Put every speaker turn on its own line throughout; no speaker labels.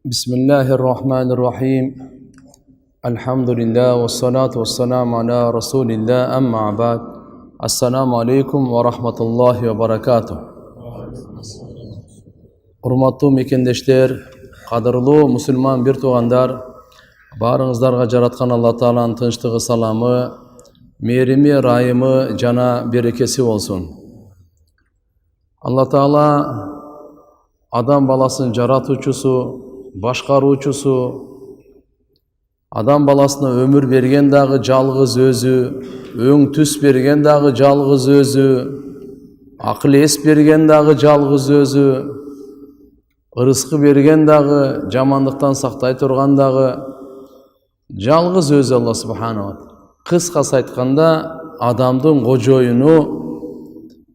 Bismillahirrahmanirrahim. Elhamdülillah ve salatu ve selamu ala Resulillah amma ba'd. Assalamu alaikum ve rahmatullahi ve barakatuh. Hurmatlı mekendeşler, qadırlı Müslüman bir tuğandar, barыңыздарга жараткан Алла Тааланын тынчтыгы, саламы, мээрими, райымы жана берекеси болсун. Алла Таала адам баласын жаратуучусу, башкаруучусу, адам баласына өмүр берген дагы жалгыз өзү, өң түс берген дагы жалгыз өзү, акыл эс берген дагы жалгыз өзү, ырыскы берген дагы, жамандыктан сактай турган дагы жалгыз өзү Алла субханала ва таала. Кыскасы айтканда, адамдын кожоюну,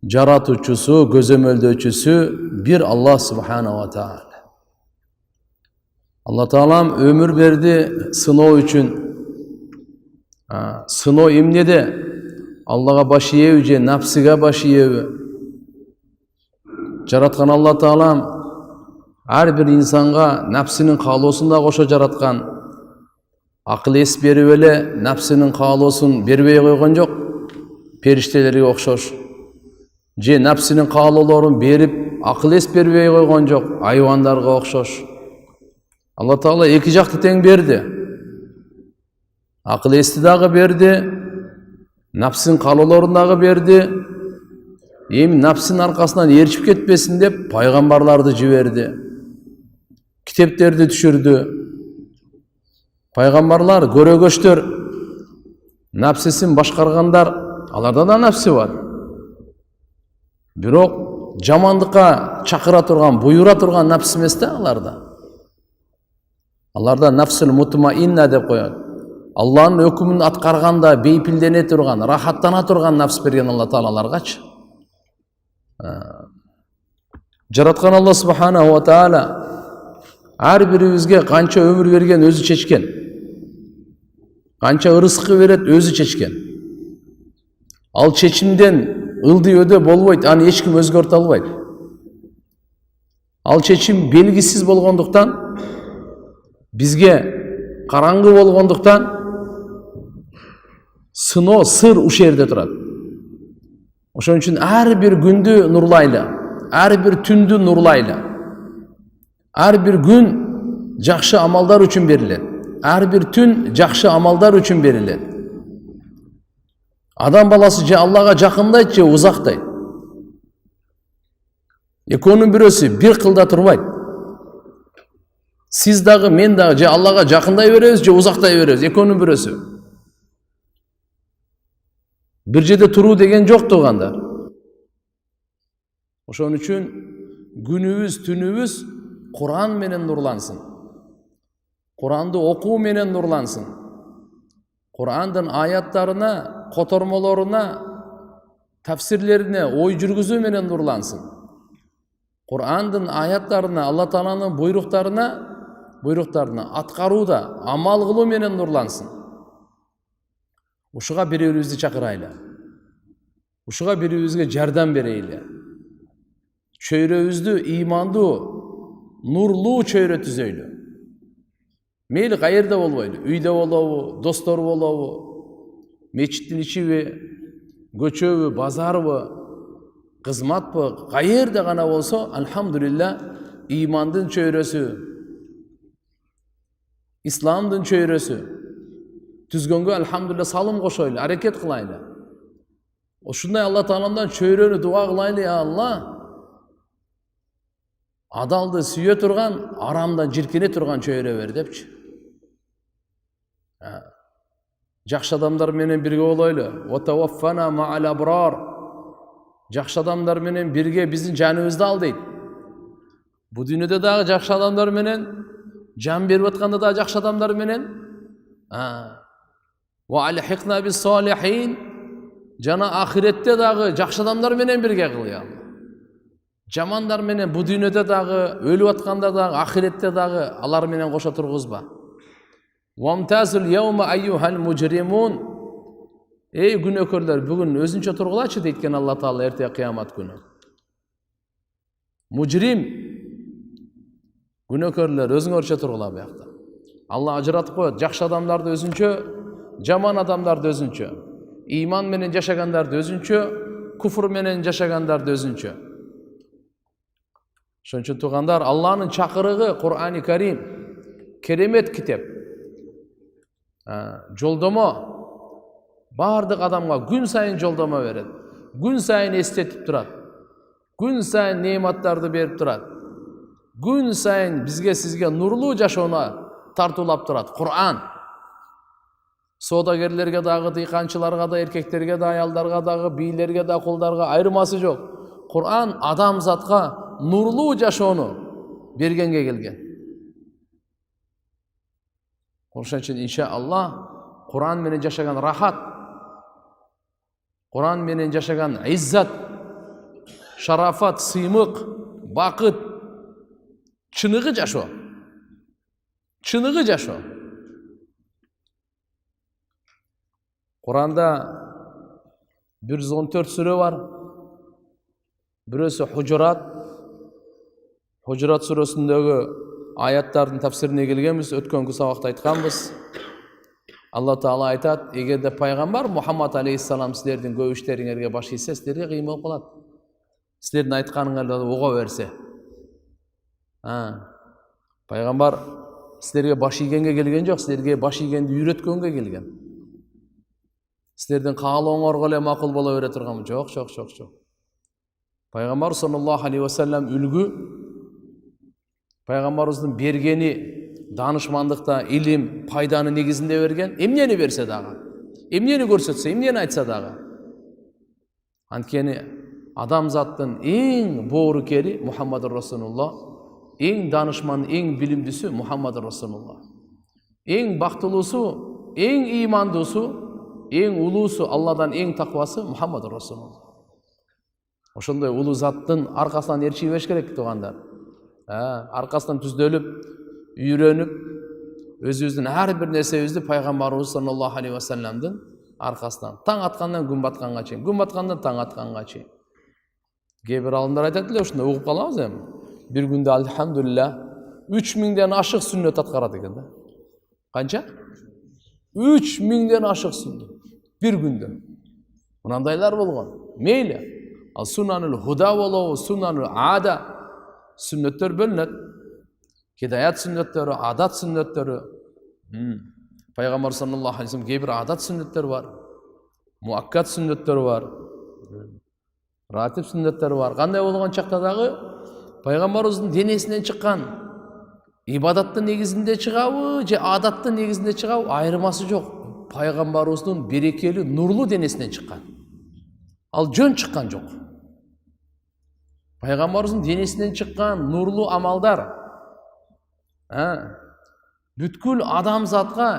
жаратуучусу, көзөмөлдөөчүсү бир Алла субханала ва таала. Allah Taalam ömür verdi sınoo üçün. Sınoo emnede? Allah'a baş yiyevce, nafsiga baş yiyevi. Jaratkan Allah Taalam her bir insanga nafsinin kaalosunda koşa jaratkan. Akıl es berip ele nafsinin kaalosun berbey koygan jok. Periştelerге okşoş. Je nafsinin kaalolorun berip akıl es berbey koygan jok. Hayvandarga okşoş. Allah Taala iki jaktı teң berdi. Akıl esti dagı berdi, nafsın kalolorun dagı berdi. Эми nafsın arkasından erişip ketpesin dep paygambarlardı jiberdi. Kiteplerdi düşürdü. Paygambarlar көрөгөчтөр, nafsisin başkargandar, alarda da nafsi var. Бирок жамандыкка чакыра турган, буйрура турган nafs эмес да аларда. Аларда нафсул мутмаинна деп коет. Алланын өкүмүн аткарганда бейпилдене турган, рахаттана турган нафс берген Алла Таалаларгачы. Жараткан Алла субханаху ва таала ар бирибизге канча өмүр берген өзү чечкен. Канча ырыскы берет өзү чечкен. Ал чечимден ылдый өдө болбойт, аны эч ким өзгөртө албайт. Ал чечим белгисиз болгондуктан, бизге караңгы болгондуктан сыноо, сыр ушул жерде турат. Ошон үчүн ар бир күндү нурлайлы, ар бир түндү нурлайлы. Ар бир күн жакшы амалдар үчүн берилет. Ар бир түн жакшы амалдар үчүн берилет. Адам баласы же Аллага жакындайт, же узактайт. Экөөнүн бирөөсү бир кылда турбайт. Siz dağı, men dağı, je Allah'a жақындай беребиз, же узактай беребиз, экөөнүн бирөөсү. Bir жерде туруу деген жок тугандар. Ошон үчүн күнүбүз, түнүбүз Куран менен нурлансын. Куранды окуу менен нурлансын. Курандын аяттарына, котормолоруна, тафсирлерине ой жүргүзүү менен нурлансын. Курандын аяттарына, Алла Тааланын буйруктарына аткарууда, амал кылуу менен нурлансын. Ушуга бири-бирибизди чакырайлы. Ушуга бири-бирибизге жардам берейли. Чөйрөбүздү ыймандуу, нурлуу чөйрө түзөйлү. Мейли каерде болбойлу, үйдө болобу, достор болобу, мечиттин ичиби, көчөбү, базарбы, кызматпы, каерде гана болсо, алхамдулилла, ыймандын чөйрөсү, İslam'dın çöyrösü. Tüzgөнгө elhamdülillah salım koşoylu, hareket kılaylı. O şunday Allah Taalamdan çöyrönü dua kılaylı ya Allah. Adaldı süye turgan, aramdan jirkine turgan çöyrö ver depçi. Jakşı adamlar menen birge olaylı. Ve tevaffana ma'al abrar. Jakşı adamlar menen birge bizim canımızda al deydi. Bu dünyada da jakşı adamlar menen can berip atkanda da jakşı adamlar menen ve alhiqna bis salihin jana ahirette dagı jakşı adamlar menen birge kıl ya Allah. Jamandar menen bu dünyada dagı, ölüp atkanda dagı, ahirette dagı alar menen koşa turguzba. Vamtazul yawma ayyuhal mujrimun. Ey günökörler, bugün özünçe turgulaçı deytken Allah Taala erteye kıyamet günü. Mujrim Günökörler özüңөрчө тургула буякта. Allah ajıratып koyot. Жакшы адамдарды өзүнчө, жаман адамдарды өзүнчө. İman менен жашагандарды өзүнчө, куфр менен жашагандарды өзүнчө. Ошон үчүн туугандар, Аллахнын чакырыгы Кур'ан-ы Карим керемет китеп. Жолдомо бардык адамга күн сайын жолдомо берет. Күн сайын эстетип турат. Күн сайын неаматтарды берип турат. Күн сайын бизге сизге нурлуу жашоону тартуулап турат. Кур'ан соодагерлерге дагы, дыйканчыларга да, эркектерге да, аялдарга дагы, бийлерге да, кулдарга айырмасы жок. Кур'ан адамзатка нурлуу жашоону бергенге келген. Ошон үчүн иншааллах Кур'ан менен жашаган рахат, Кур'ан менен жашаган иззат, шарафат, сыймык, бакыт, чыныгы жашоо. Чыныгы жашоо. Кур'анда 114 сүрө бар. Бирөөсү Хужурат. Хужурат сүрөсүндөгү аяттардын тафсирине келгенбиз, өткөнкү сабакта айтканбыз. Алла Таала айтат, эгерде пайгамбар Мухаммад алейхиссалам силердин көп иштериңерге баш ийсе, силерге кыйын болуп калат. Силердин айтканыңарды уга берсе. Пайгамбар силерге баш ийгенге келген жок, силерге баш ийгенди үйрөткөнгө келген. Силердин каалооңорго эле макул боло бере турган жок. Пайгамбар саллаллаху алейхи ва саллям үлгү. Пайгамбарыбыздын бергени данышмандыкта, илим, пайданы негизинде берген. Эмнени берсе дагы, эмнени көрсөтсө, эмнени айтса дагы. Анткени адамзаттын эң боорукери Мухаммад Расулуллах, эң данышман, эң билимдүүсү Мухаммад Расулуллах. Эң бактылуусу, эң ыймандуусу, эң улуусу, Алладан эң таквасы Мухаммад Расулуллах. Ошондой улуу заттын аркасынан ээрчие бериш керек туугандар. Аркасынан түздөлүп, үйрөнүп, өзүбүздүн ар бир нерсебизди пайгамбарыбыз саллаллаху алейхи ва салламдын аркасынан, таң аткандан күн батканга чейин, күн баткандан таң атканга чейин. Кээ бир алымдар айтат эле, ушундай угуп калабыз эми. Бир күндө алхамдулилlah 3000ден ашык сүннөт аткарат экен да. Канча? 3000ден ашык сүннөт бир күндө. Мынандайлар болгон. Мейли. Ал сунанул худа болобу, сунанул ада сүннөттөр бөлүнөт. Хидаят сүннөттөрү, адат сүннөттөрү. Пайгамбар саллаллаху алейхи ва саллям кээ бир адат сүннөттөр бар. Муаккат сүннөттөр бар. Ратиб сүннөттөр бар. Кандай болгон чакта дагы пайгамбарыбыздын денесинен чыккан ибадаттын негизинде чыгабы, же адаттын негизинде чыгабы, айырмасы жок. Пайгамбарыбыздын берекелүү, нурлуу денесинен чыккан. Ал жөн чыккан жок. Пайгамбарыбыздын денесинен чыккан нурлуу амалдар бүткүл адамзатка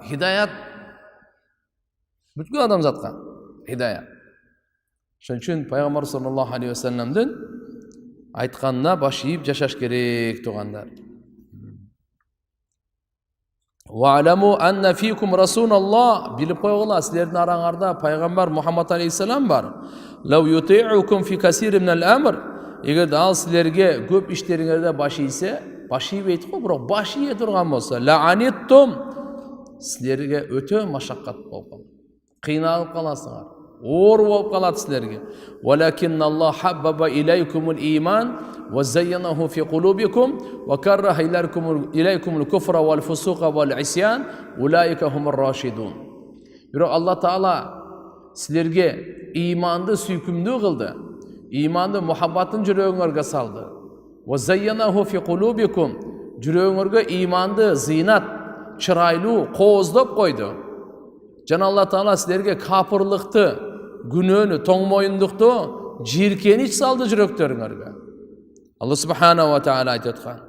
хидаят, бүткүл адамзатка хидаят. Ошон үчүн пайгамбар саллаллаху алейхи ва салламдын айтканына баш ийип жашаш керек туугандар. Ва'ламу анна фикум расулаллах, билип койгула, силердин араңарда пайгамбар Мухаммад алейхиссалам бар. Лау юти'укум фи касир минал амр, эгерде ал силерге көп иштериңерде баш ийсе, баш ийбейт го, бирок баш ийе турган болсо, ла'аниттум, силерге өтө машаккат болуп калат. Кыйналып каласыңар. Оор болуп калат силерге. Валакинналлах хаббаба илайкумул иман ва зайянаху фи кулубикум ва карраха илайкумул куфра вал фусука вал исян улайка хумур рашидун. Бирок Алла Таала силерге иманды сүйкүмдүү кылды. Иманды мухаббатын жүрөгүңөргө салды. Ва зайянаху фи кулубикум, жүрөгүңөргө иманды зыйнат, чырайлуу, кооздоп койду. Жана Алла Таала силерге капырлыкты, күнөөнү, тоңмоюндукту, жийиркенич салды жүрөктөрүңөргө. Алла субханаху ва таала айтып аткан.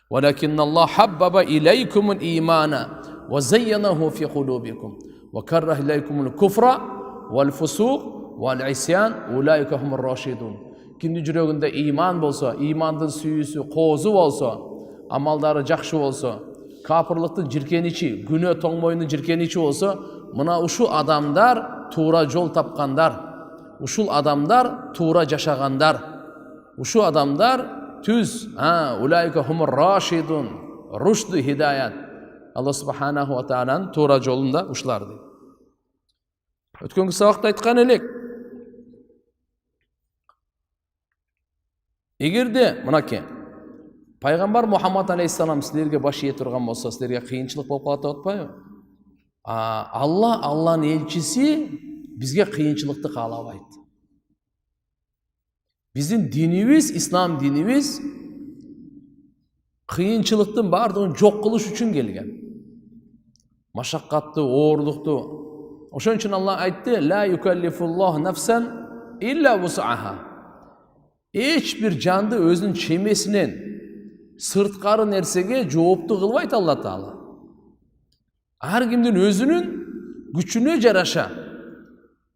Валакинналлах хаббаба илайкумул имана ва зайянаху фи кулубикум ва карраха илайкумул куфра вал фусук вал исян улайка хумур рашидун. Кимдин жүрөгүндө иман болсо, имандын сүйүүсү, коозу болсо, амалдары жакшы болсо, капырлыктын жиркеничи, күнөө тоңмоюндун жиркеничи болсо, мына ушул адамдар туура жол тапкандар. Ушул адамдар туура жашагандар. Ушул адамдар түз, улайка хумур рашидун, рушду хидаят. Алла субханаху ва тааланын туура жолунда ушулар дейт. Өткөнкү сабакта айткан элек. Эгерде мынакей пайгамбар Мухаммад алейхиссалам силерге баш ие турган болсо, силерге кыйынчылык болуп калат деп атпайбы? Алланын элчиси бизге кыйынчылыкты каалабайт. Биздин динибиз, ислам динибиз кыйынчылыктын бардыгын жок кылыш үчүн келген. Машаккатты, оорлукту. Ошон үчүн Алла айтты: "Ла юкаллифуллаху нафсан илля вус'аха." Эч бир жанды өзүнүн чемесинен сырткары нерсеге жоопту кылбайт Алла Таала. Ар кимдин өзүнүн күчүнө жараша.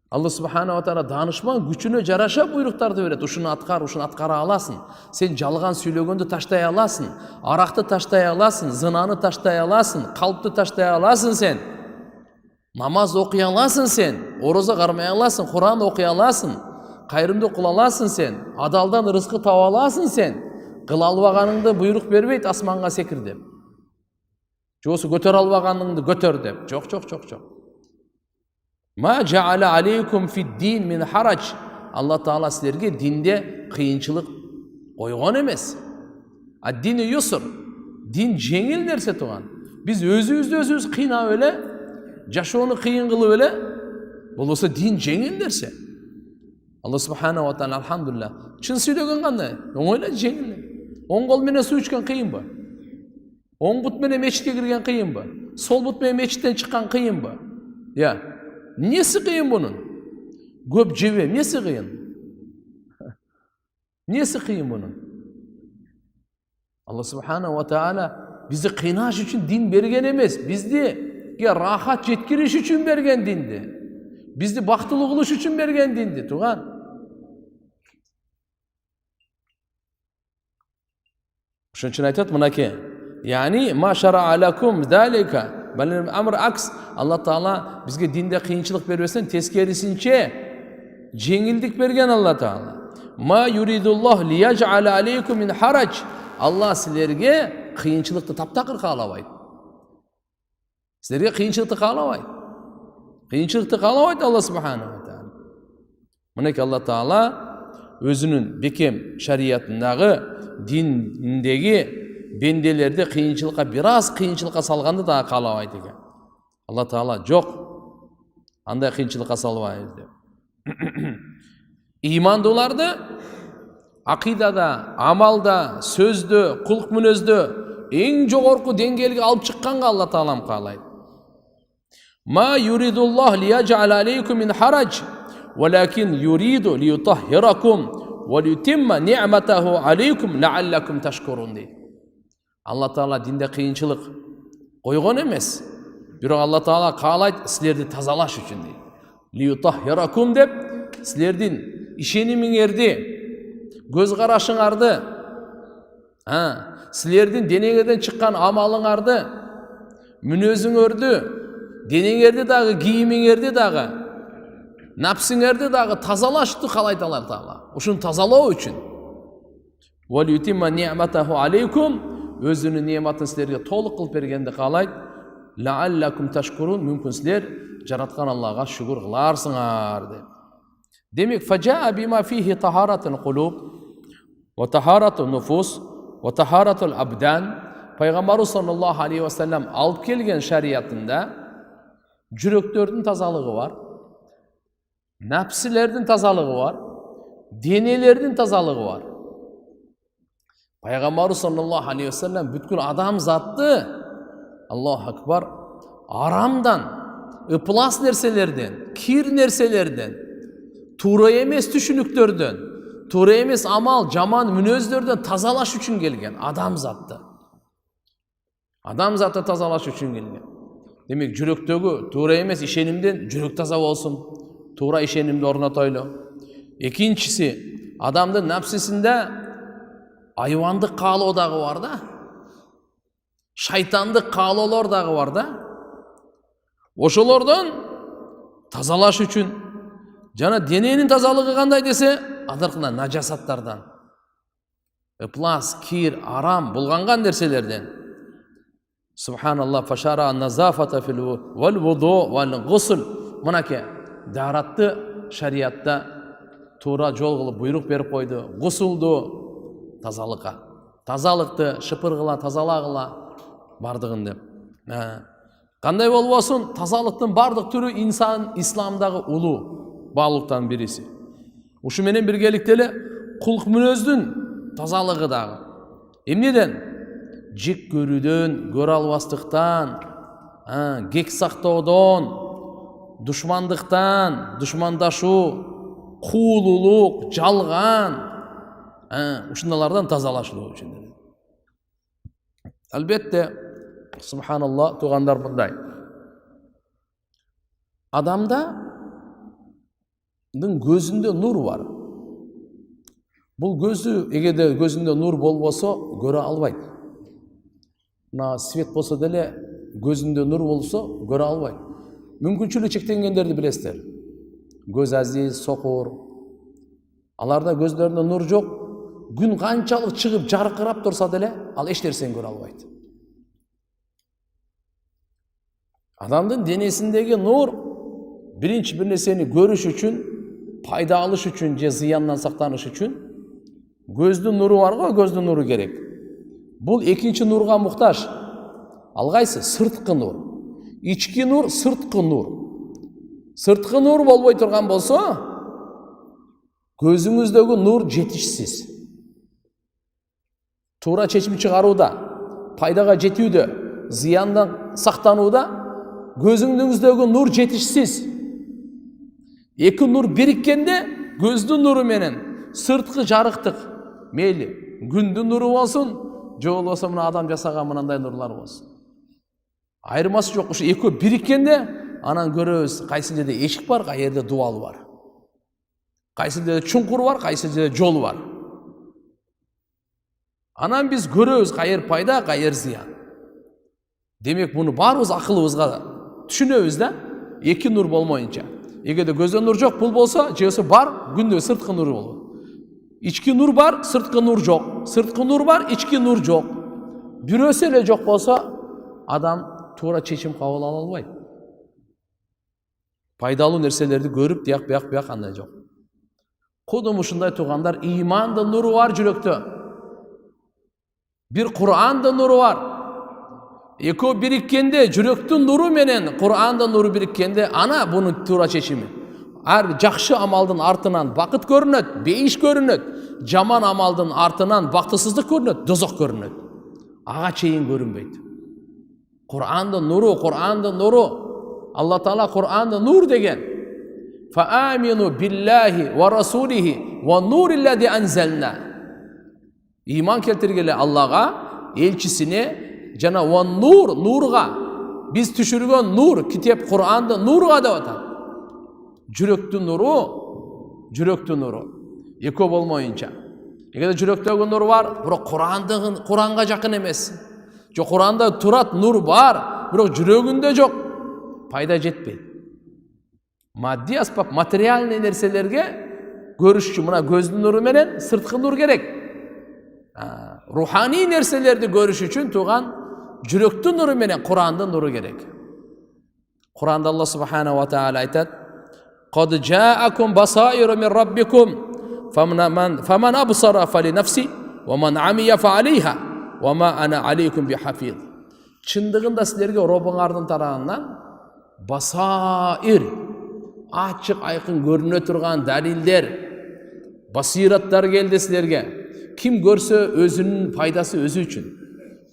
Алла субханаху ва таала данышман күчүнө жараша буйруктарды берет. Ушуну аткар, ушуну аткара аласың. Сен жалган сүйлөгөндү таштай аласың, аракты таштай аласың, зынаны таштай аласың, калпты таштай аласың сен. Намаз окуй аласың сен, орозо кармай аласың, Куран окуй аласың, кайрымдуу кыла аласың сен, адалдан рызкы таба аласың сен. Кыла албаганыңды буйрук бербейт асманга секир деп. Жобосу көтөрө албаганыңды көтөр деп. Жок. Ма жаала алейкум фид-дин мин харадж. Алла Таала силерге динде кыйынчылык койгон эмес. Ад-дин юср. Дин жеңил нерсе туган. Биз өзүбүздү кыйнап эле, жашоону кыйын кылып эле, болбосо дин жеңил нерсе. Алла субханаху ва таала алхамдулилlah. Чын сүйлөгөн кандай? Оңой эле, жеңил эле. Оң кол менен суу ичкен кыйынбы? Оң бут менен мечитке кирген кыйынбы? Сол бут менен мечиттен чыккан кыйынбы? Несі қиын бұның? Көп жебе, несі қиын? Несі қиын бұның? Алла субханаху ва таала бізді қинаш үшін дин берген емес, бізді рахат жеткириш үшін берген динди. Бізді бактылуу кылыш үшін берген динди, туган. Ошон үчүн айтат мынакей. Яни ма шара алакум залика балил амр акс. Алла Таала бизге динде кыйынчылык бербесин, тескерисинче жеңилдик берген Алла Таала. Ма юридуллах лияж'ала алейкум мин харадж. Алла силерге кыйынчылыкты таптакыр каалабайт. Силерге кыйынчылыкты каалабайт. Кыйынчылыкты каалабайт Алла субханаху ва таала. Мынакей Алла Таала өзүнүн бекем шариятындагы диндеги бенделерди кыйынчылыкка, бир аз кыйынчылыкка салганды да каалабайт экен. Алла Таала жок, андай кыйынчылыкка салбайбыз деп. Имандууларды акыйдада, амалда, сөздө, кулк мүнөздө эң жогорку деңгээлге алып чыкканга Алла Таалам каалайт. Ма юридуллах лияж'ала алейкум мин харадж, валакин юриду лиютаххиракум ва лиютимма ни'матаху алейкум лааллакум ташкурун дейт. Алла Таала динде кыйынчылык койгон эмес. Бирок Алла Таала каалайт силерди тазалаш үчүн дейт. Лиютаххиракум деп силердин ишенимиңерди, көз карашыңарды, силердин денеңерден чыккан амалыңарды, мүнөзүңөрдү, денеңерди дагы, кийимиңерди дагы, напсиңерди дагы тазалашты каалайт Алла Таала. Ушуну тазалоо үчүн. Ва лиютимма ни'матаху алейкум, өзүнүн нематын силерге толук кылып бергенди каалайт. Лааллакум ташкурун, мүмкүн силер жараткан Аллага шүгүр кыларсыңар деп. Демек, фажаа бима фихи тахаратул кулуб ва тахаратул нуфус ва тахаратул абдан. Пайгамбарыбыз саллаллаху алейхи ва саллям алып келген шариятында жүрөктөрдүн тазалыгы бар, напсилердин тазалыгы бар, денелердин тазалыгы бар. Пайгамбарыбыз саллаллаху алейхи ва саллям бүткүл адам затты, Аллаху акбар, арамдан, ыплас нерселерден, кир нерселерден, туура эмес түшүнүктөрдөн, туура эмес амал, жаман мүнөздөрдөн тазалаш үчүн келген адам затты. Адам затты тазалаш үчүн келген. Демек, жүрөктөгү туура эмес ишенимден жүрөк таза болсун, туура ишенимди орнотойлу. Экинчиси, адамдын напсисинде айвандык каалоо дагы бар да, шайтандык каалоолор дагы бар да. Ошолордон тазалаш үчүн, жана дененин тазалыгы кандай десе, адыркына нажасаттардан. ыплас, кир, арам булганган нерселерден. Субханаллах, фашара назафата фил вал вуду вал гусл. Мынаке даратты шариатта тура жол кылып буйрук берип койду. Гусулду тазалыкка. Тазалыкты шыпыргыла, тазалагыла бардыгын деп. Кандай болбосун, тазалыктын бардык түрү инсан исламдагы улуу баалыктан бириси. Ушу менен биргеликте эле кулк мүнөздүн тазалыгы дагы. Эмнеден? Жек көрүүдөн, көрө албастыктан, кек сактоодон, душмандыктан, душмандашуу, куулулук, жалган, ушундайлардан тазалашылуу үчүн. Албетте, субханаллах, туугандар мындай. Адамдын көзүндө нур бар. Бул көзү, эгерде көзүндө нур болбосо, көрө албайт. Мына свет болсо деле көзүндө нур болсо, көрө албайт. Мүмкүнчүлүгү чектенгендерди билесиздер. Көз азиз, сокур. Аларда көздөрүндө нур жок. Күн канчалык чыгып жаркырап турса деле, ал эч нерсени көрө албайт. Адамдын денесиндеги нур биринчи бир нерсени көрүш үчүн, пайда алыш үчүн же зыяндан сактаныш үчүн көздүн нуру бар го, көздүн нуру керек. Бул экинчи нурга муктаж. Ал кайсы? Сырткы нур. Ички нур, сырткы нур. Сырткы нур болбой турган болсо, көзүңүздөгү нур жетишсиз. Туура чечим чыгарууда, пайдага жетүүдө, зыяндан сактанууда көзүңүздөгү нур жетишсиз. Эки нур бириккенде көздүн нуру менен сырткы жарыктык, мейли күндүн нуру болсун, же болбосо мына адам жасаган мындай нурлар болсун. Айырмасы жок. Ушу экөө бириккенде анан көрөбүз кайсы жерде эшик бар, кайсы жерде дубал бар. Кайсы жерде чуңкур бар, кайсы жерде жол бар. Анан биз көрөбүз кайер пайда, кайер зыян. Демек муну баарыбыз акылыбызга түшүнөбүз да, эки нур болмоюнча. Эгерде көздө нур жок, бул болсо, же болсо бар, күндө сырткы нур болот. Ички нур бар, сырткы нур жок. Сырткы нур бар, ички нур жок. Бирөөсү эле жок болсо, адам туура чечим кабыл ала албайт. Пайдалуу нерселерди көрүп, бияк андай жок. Кудум ушундай туугандар, имандын нуру бар жүрөктө. Бир Кур'андын нуру бар. Экөө бириккенде, жүрөктүн нуру менен Кур'андын нуру бириккенде, ана бунун туура чечими. Ар жакшы амалдын артынан бакыт көрүнөт, бейиш көрүнөт. Жаман амалдын артынан бактысыздык көрүнөт, дозок көрүнөт. Ага чейин көрүнбөйт. Кур'андын нуру. Алла Таала Кур'андын нур деген. Фаамину биллахи ва расулихи ва нуриллади анзална. Иман келтиргеле Аллага, элчисине жана ва нурга, биз түшүргөн нур, китеп Кур'андын нурга деп атат. Жүрөктүн нуру. Экөө болмоюнча. Эгерде жүрөктөгү нур бар, бирок Кур'анга жакын эмес. Же Кур'анда турат нур бар, бирок жүрөгүндө жок. Пайда жетпейт. Maddi asbab, материальный нерселерге көрүш үчүн мына көздүн нуру менен сырткы нур керек. Руханий нерселерди көрүш үчүн туган жүрөктүн нуру менен Кур'андын нуру керек. Кур'анда Алла субханаху ва таала айтат: "Qad ja'akum basairu min rabbikum faman absara falinafsi wa man 'amiya fa'alayha wa ma ana 'alaykum bihafiz." Чындыгында силерге Робуңардын тарабынан басаир, ачык айкын көрүнө турган далилдер, басираттар келди силерге. Ким көрсө өзүнүн пайдасы өзү үчүн.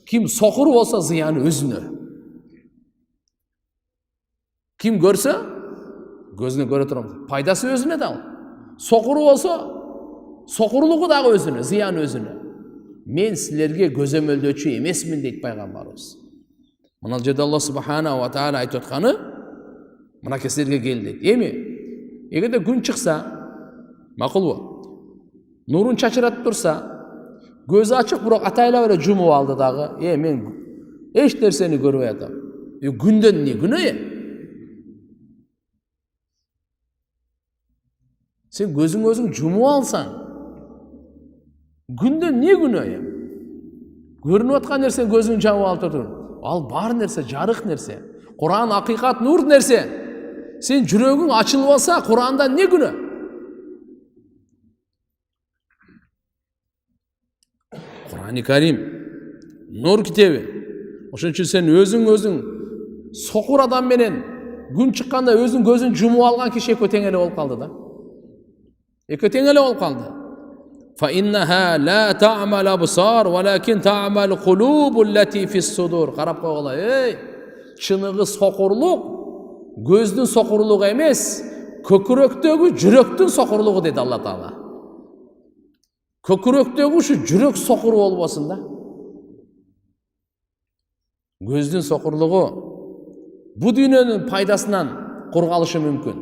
Ким сокур болсо зыяны өзүнө. Ким көрсө көзүнө көрө турам, пайдасы өзүнө да. Сокур болсо сокурлугу дагы өзүнө, зыяны өзүнө. Мен силерге көзөмөлдөөчү эмесмин дейт пайгамбарыбыз. Мына жерде Алла субханаху ва таала айтып атканы мына силерге келди. Эми эгерде күн чыкса, макулбу? Нурун чачыратып турса, көзү ачык, бирок атайлап эле жумуп алды дагы. Мен эч нерсени көрбөй атам. Күндөн эмне күнөө? Сен көзүң жумуп алсаң, Günde ne günah ya? Görünüp atkan nersen gözün jabып alıp tur. Al бар nerse, жарык nerse. Kur'an hakikat nur nerse. Sen жүрөгүң açılıp alsa Kur'anda ne günah? Kur'an-ı Kerim nur kitabı. Oşun üçün sen özüң sokur adam menen gün çıkkanda özün gözün jumup algan kişi ekөө тең эле болуп kaldı da. Ekөө тең эле болуп kaldı. فإنها لا تعمل أبصار ولكن تعمل قلوب التي في الصدور. Qarap koygula, çınığı sokurluk gözdün sokurluğu emes, köküröktөгү жүрөктүн sokurluğu dedi Allah Taala. Köküröktөгү şu жүрөк sokuru olmasın da. Gözdün sokurluğu bu dünyanın paydasından korgalışı mümkün.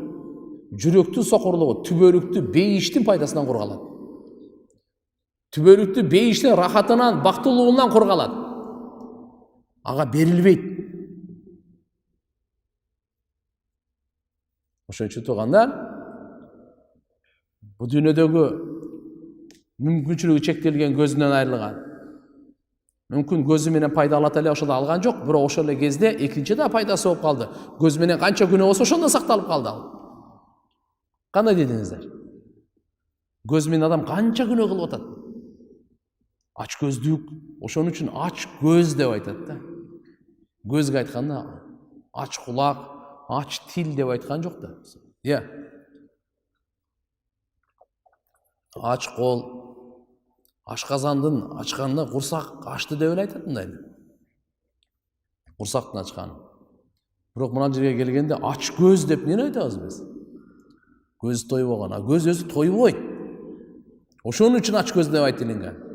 Жүрөктүн sokurluğu tübörüktü beyiştin paydasından korgaladi. Tübörüktü beyiştin rahatынан, baktılığından korgaladi. Aga berilbeyt. Oşun üçün tuğanlar, bu dünyadagi mümkünçülüğü çektirilgen gözünden ayrılgan. Mümkün gözü menen пайда Алла Таала ошондо алган жок, бирок ошол эле кезде экинчи да пайдасы болуп калды. Көз менен канча күнөө болсо ошондо сакталып калды ал. Кандай дедиңиздер? Көз менен адам канча күнөө кылып атат? Ач көздүк, ошон үчүн ач көз деп айтат да. Көзгө айтканда ач кулак, aç til деп айткан жок да. Aç kol, ашказандын ачканда курсак ачты деп эле айтат мындай. Курсактын ачканы. Бирок мына жерге келгенде ач көз деп эмне айтабыз биз? Көз тойбогон, көз өзү тойбойт. Ошон үчүн ач көз деп айтылган.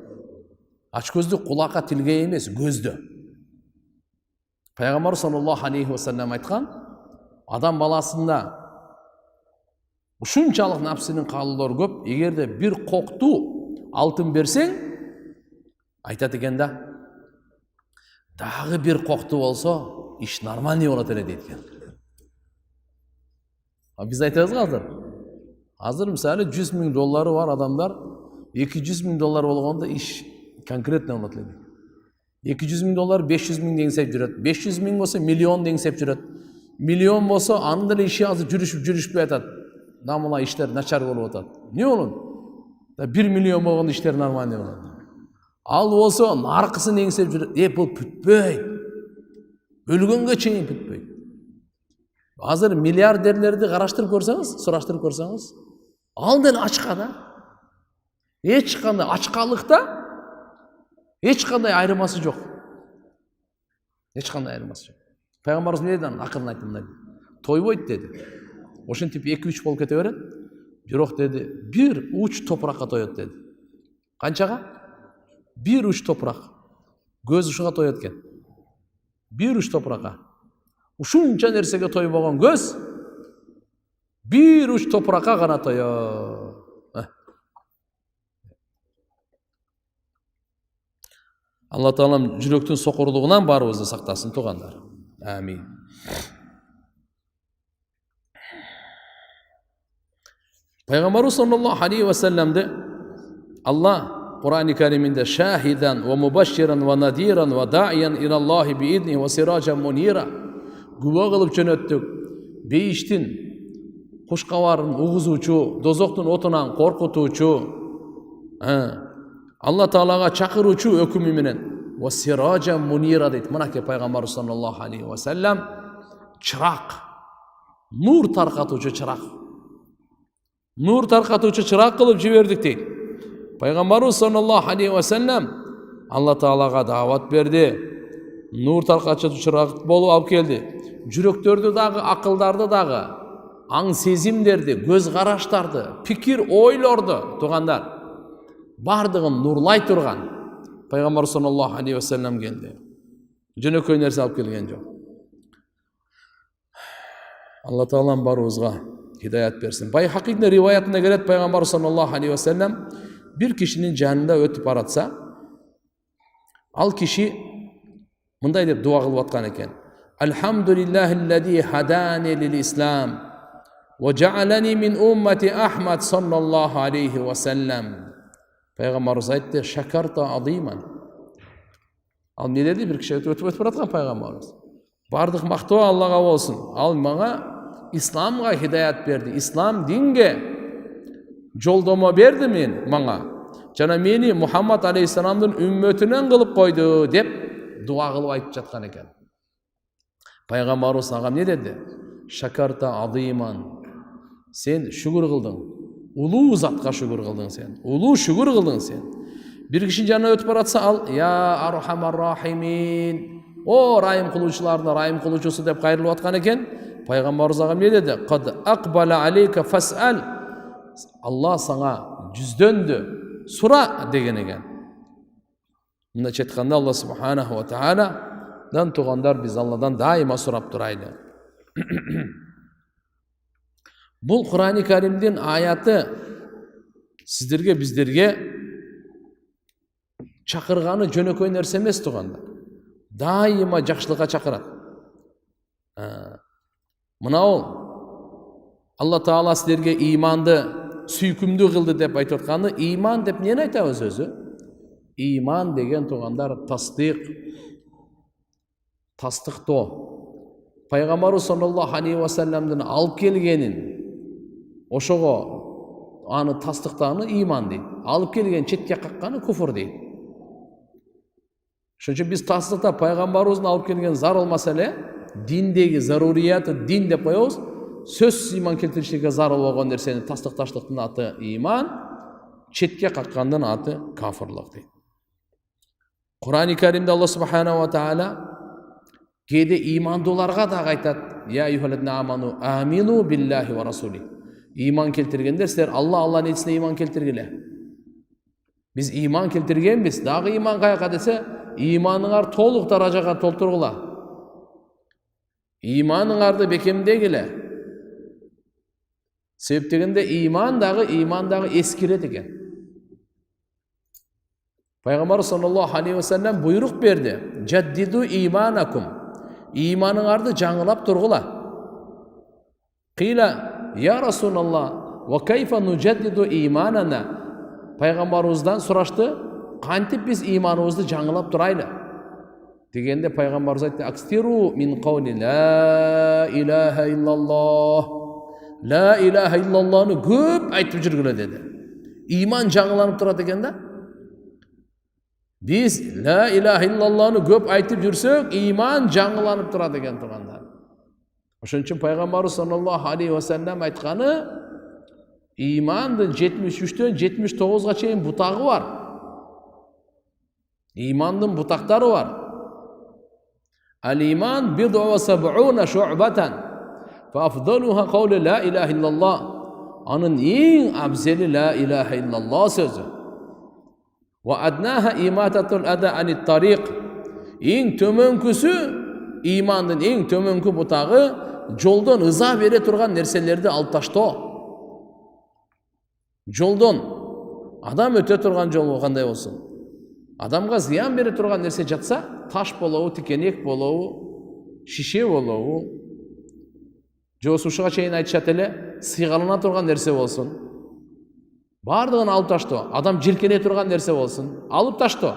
Ач көздү кулакка, тилге эмес, көздө. Пайгамбар саллаллаху алейхи ва саллям айткан, адам баласында ушунчалык напсинин каалоолору көп. Эгерде бир кокту алтын берсең, айтат экен да, дагы бир кокту болсо, иш нормальный болот эле дейт экен. Биз айтабызбы азыр? Азыр мисалы $100,000 бар адамдар, $200,000 болгондо иш конкретно болот эле. $200,000, $500,000 деген сеп жүрөт. $500,000 болсо миллион деген сеп жүрөт. Миллион болсо анын деле иши азыр жүрүшпөй атат. Намыла иштер начар болуп атат. Эмне болот? 1 миллион болгондо иштер нормальный болот. Ал болсо наркысын эңсеп жүрөт. Бул бүтпөйт. Өлгөнгө чейин бүтпөйт. Азыр миллиардерлерди караштырып көрсөңүз, сураштырып көрсөңүз, ал деле ачка да. Эч кандай ачкалыкта эч кандай айырмасы жок. Эч кандай айырмасы жок. Пайгамбарыбыз эмне деди? Акырын айтты мындай. Тойбойт деди. Ошентип 2-3 болуп кете берет. Бирок деди, бир уч топуракка тоет деди. Канчага? Бир уч топурак. Көз ушуга тоет экен. Бир уч топуракка. Ушунча нерсеге тойбогон көз бир уч топуракка гана тоет. Алла Таалам жүрөктүн сокурлугунан баарыбызды сактасын туугандар. Амин. Пайгамбарыбыз саллаллаху алейхи ва салламды Алла Kur'an-ı Kerim'inde şahiden ve mubashshiran ve nadiran ve da'iyan ilallahi bi'idni ve sirajan munira güva kılıp jönöttük. Beyiştin kuşkavarın uğuzuçu, dozoktun otunan korkutuçu, Allah Teala'ga çakıruçu ökümü menen ve sirajan munira deydi. Mınaki Peygamber sallallahu aleyhi ve sellem çırak, nur tarkatucu çırak. Nur tarkatucu çırak kılıp jiberdik deydi. Peygamberimiz sallallahu aleyhi ve sellem Allah Teala'ga davet verdi. Nur tarkatucu çırak bolup alıp geldi. Жүрөктөрдү дагы, акылдарды дагы, аң сезимдерди, көз караштарды, пикир ойлорду, туугандар, бардыгын нурлай турган Пайгамбар саллаллаху алейхи ва саллям келди. Жөнөкөй нерсе алып келген жок. Алла Таалам барыбызга хидаят берсин. Байхакидин риваятында келет, Пайгамбар саллаллаху алейхи ва саллям бир кишинин жанында өтүп баратса, ал киши мындай деп дуа кылып аткан экен. Elhamdülillahillezî hadâni lil-İslam ve cealeni min ümmeti Ahmed sallallahu aleyhi ve sellem. Пайғамбарымыз айтты, шакарта адиман. Ал не деді? Bir кіші өтіп баратқан пайғамбарымыз. Бардық мақтау Аллаға болсын. Ал маңа исламға хидаят берді. Ислам динге жолдама берді маңа. Жана мені Мұхаммад алейхиссаламдың үмметінен қылып қойды деп дуа қылып айтып жатқан екен. Пайғамбарымыз ағам не деді? Шакарта адиман. Сен шүгір қылдың. Улуу затқа шүгір қылдың сен. Улуу шүгір қылдың сен. Bir kişi жанына өтіп баратса, ал, я архамар рахимин. О, райым қылушыларына райым қылушысы деп қайырылып атқан екен. Пайғамбарымыз ағам не деді? Қад ақбала алейка фас'ал. Алла саңа жүзденді сұра деген екен. Мына четқанда Алла субханаху ва тааладан туғандар біз Алладан дайыма сұрап тұрайды. Бұл Құран-ы Кәрімден аяты сіздерге біздерге чақырғаны жөнөкөй нәрсе емес туғанда. Дайыма жақсылыққа чақырады. Мына ол Алла Таала сіздерге иманды сүйкімді қылды деп айтып отқаны, иман деп нені айтамыз өзі? Иман деген туғандар тастықты. Пайғамбарымыз саллаллаху алейхи ва салламдың алып келгенін, ошоға аны тастықтаны иман дейді. Алып келген четке қаққаны күфір дейді. Шөнче біз тастықта пайғамбарымыздың алып келген зарыл мәселе, диндегі зарурияты дин деп қоямыз. Сөзсіз иман келтірушілерге зарыл болған нәрсені тастықташтықтың аты иман, четке қаққандың аты кафырлық дейді. Құран-ы Кәрімде Алла субханаху ва тааля кейде имандыларға да айтады: я айюхаллазина аману амину биллахи ва расули. Иман келтіргендер, сіздер Алла несіне иман келтіргелі. Біз иман келтіргенбіз, дағы иман қайқа десе, иманыңар толық даражаға толтырғыла. Иманыңарды бекемдегілі. Себептегенде имандағы ескерет екен. Пайғамбар саллаллаху алейхи ва саллям бұйрық берді: жаддиду иманакум. Иманыңарды жаңылап тұрғыла. Қила, я Расулалла, ва кайфа нуджаддиду иманана. Пайғамбарымыздан сұрашты, қантип біз иманымызды жаңылап тұрайлы? Дегенде пайғамбарымыз айтты: акстиру мин қаули ла илаха иллаллах. Ла илаха иллаллахны көп айтып жүргілі деді. Иман жаңыланып тұрады екен да. Biz la ilahe illallah'ını көп айтып жүрсек, иман жаңыланып тұрады екен тұрғандар. Ошон үчүн пайгамбарыбыз саллаллаху алейхи ва саллям айтканы, имандын 73-төн 79-га чейин бутагы бар. Имандын бутактары бар. Ал-иман бид'у ва саб'уна шу'батан. Fa afdaluha qawlu la ilahe illallah. Анын эң абзели la ilahe illallah сөзү. Wa adnaha imatatul ada anit tariq. Eң төмөнкүсү, имандын эң төмөнкү бутагы жолдон ыза бере турган нерселерди алып таштоо. Жолдон адам өтө турган жол кандай болсун? Адамга зыян бере турган нерсе жатса, таш болобу, тикенек болобу, шише болобу, жосушуга чейин айтышат эле, сыйгалана турган нерсе болсун. Бардығын алып таштоо. Адам жиркене турган нерсе болсун, алып таштоо.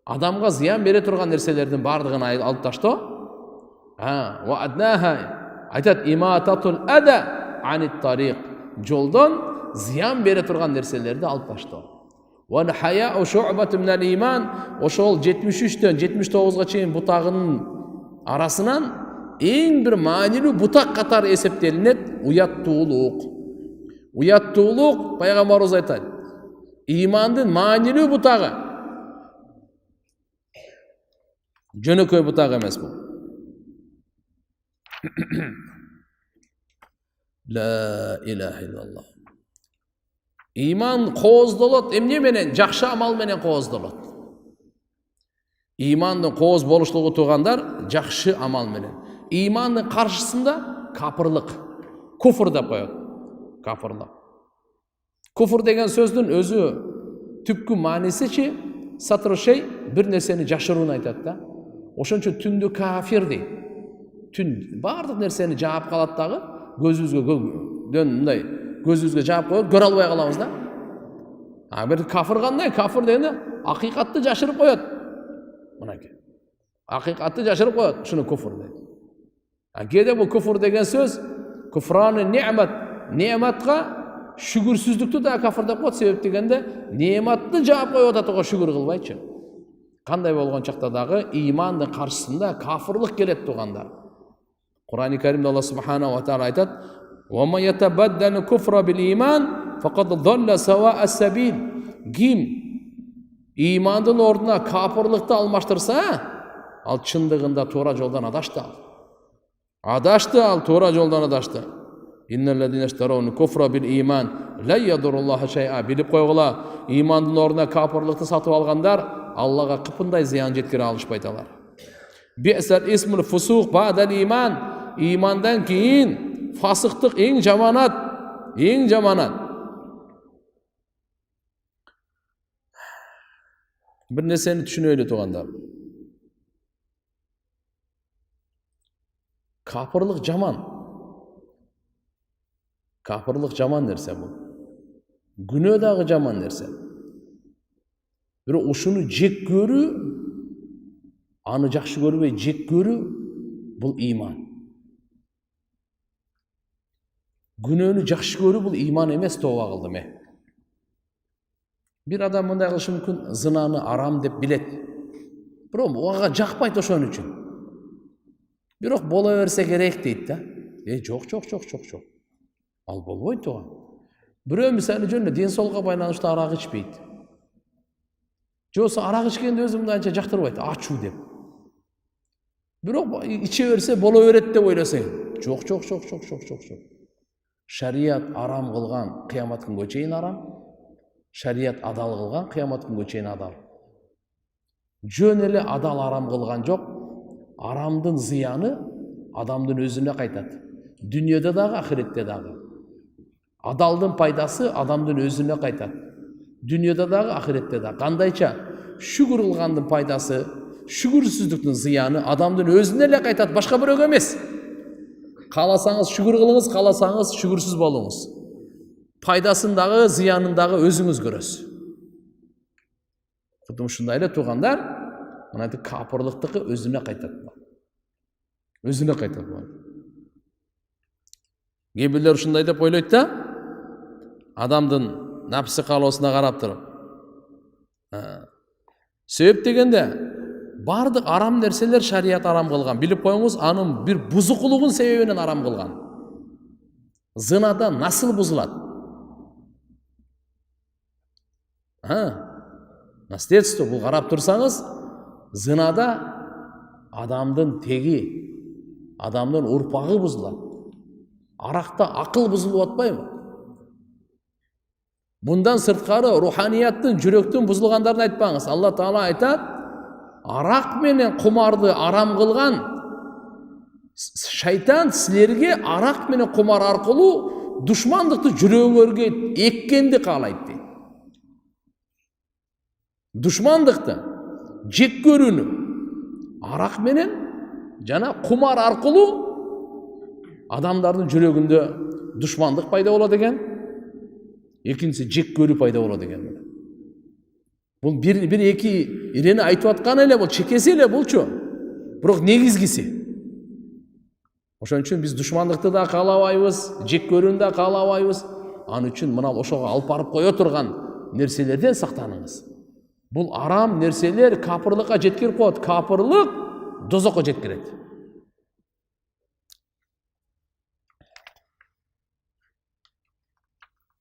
Адамга зыян бере турган нерселердин бардығын алып таштоо. Ва аднаха айтат имататул ада анит тариq. Жолдон зыян бере турган нерселерди алып таштоо. Ва хаяу шу'батун минал иман. Ошол 73-төн 79-га чейин бутагынын арасынан эң бир маанилүү бутак катары эсептелинет уяттуулук. Уяттуулук пайгамбарыбыз айтат. Имандын маанилүү бутагы. Жөнөкөй бутак эмес бул. La ilahe illallah. Иман кооздолот эмне менен? Жакшы амал менен кооздолот. Имандын кооз болуштугу тугандар жакшы амал менен. Имандын каршысында капырлык, куфр деп коет. Кафырлык. Куфр деген сөздүн өзү түпкү маанисичи сатыр шей бир нерсени жашырууну айтат да. Ошон үчүн түндү кафир дейт. Түн бардык нерсени жаап калат дагы, көзүбүзгө мындай көзүбүзгө жаап коет, көрө албай калабыз да. Bir kafir qanday? Kafir degende haqiqatni jaşırıp qo'yadi. Mınaki. Haqiqatni jaşırıp qo'yadi. Shuni kufr deydi. Kede bu kufr degan so'z kufroni ne'mat, ne'matga şükürsüzlükni da kafir deb qo'yadi. Sebep degende ne'matni javob qo'yib atatiga şükür qilmaychi. Qanday bo'lgan chaqda dagı iymonni qarshısında kafirlik keladi turganda. Qur'oni Karimda Allah subhanahu wa taala aytadi: "Wa man yatabaddal kufra bil iman faqad dalla sawa'a as-sabil." Kim iymandın orduna kafirlikni almashtırsa, al çındığında to'ra yoldan adaştı. Adaştı, al to'ra yoldan adaştı. İnnellezine iştarawnu kufra bil iman la yadurullahu shay'a. Bilip qo'yg'ila, iymandın orduna kafirlikni satып algandar Allah'a qıpınday ziyan jetkire alışpaytalar. Bi'sal ismul fusuq ba'dal iman. İmandan keyin fasıqlık eng jamanat, eng jamanat. Bir neseni düşünöyle tuğandar. Kafirlik jaman. Kafirlik jaman derse bu. Günö dagı jaman derse. Bir uşunu jek görü, anı jakşı görübey jek görü, bul iman. Günönü jakşı görü, bul iman emes, tövbe kıldım. Bir adam mınday kılışı mümkün, zınanı aram dep bilet. Biroq oğa jakpayt oşon üçün. Biroq bola berse gerek deydi da. Çok. Al bolboyt oğa. Birөө misali jönüne densolukka байланыштуу arak içpeydi. Jo'sa arak içkende özümde ança jaktırbayt, açuu dep. Biroq içe berse bola beret dep oylasang. Çok. Şariat aram kılgan kıyamat gününe çeyin aram. Şariat adal kılgan kıyamat gününe çeyin adal. Jön ele adal aram kılgan yok. Aramdın ziyanı adamdın özüne kaytat. Dünyada dagı, ahirette dagı. Adaldın paydası adamdın özüne kaytat. Dünyada dagı, ahirette dagı. Kandayça şükür kılgandın paydası, şükürsüzlüktün ziyanı adamdın özüne ele kaytat. Başka bir ögemes. Kalasanız şükür kılınız, kalasanız şükürsüz bolunuz. Paydasındağı, ziyanındağı özünüz görösüz. Kutum şundayla tuğandar, mana kapırlıktığı özüne kaytatma. Özüne kaytatma. Gebirler şunday dep oylayt da, adamdın napsi kalosuna karap turup. Sebep degende, bardıq aram nerseler şariat aram kılgan. Bilip koyunuz, anın bir buzukuluğun sebebinin aram kılgan. Zınada nasıl buzulat? Naslедство bu karap tursanız, zınada adamdın tegi, adamdın urpağı buzulat. Arakta akıl buzulup atpay mı? Bundan sırtkarı ruhaniyattın, jüröktün buzulganlarını aytpаңыз. Allah Taala aytat, arak menen kumardı aram kılgan şeytan sizlerge arak menen kumar arkılуу düşmanlıkты jüröңөрgө ekkendi kaalayt deydi. Düşmanlıkты, jek görүүnü arak menen jana kumar arkılуу adamdardын жүрөгүндө düşmanlık пайда болот экен. Экинчиси жек көрүү пайда болот экен. Бул bir эки ирени айтып аткан эле, бул чекеси эле булчу. Бирок негизгиси. Ошон үчүн биз düşmanlıkты да каалабайбыз, жек көрүүнү да каалабайбыз. Аны үчүн мына ошого алып барып кое турган нерселерден сактаныңыз. Бул арам нерселер капырлыкка жеткирип коет. Капырлык дозокко жеткирет.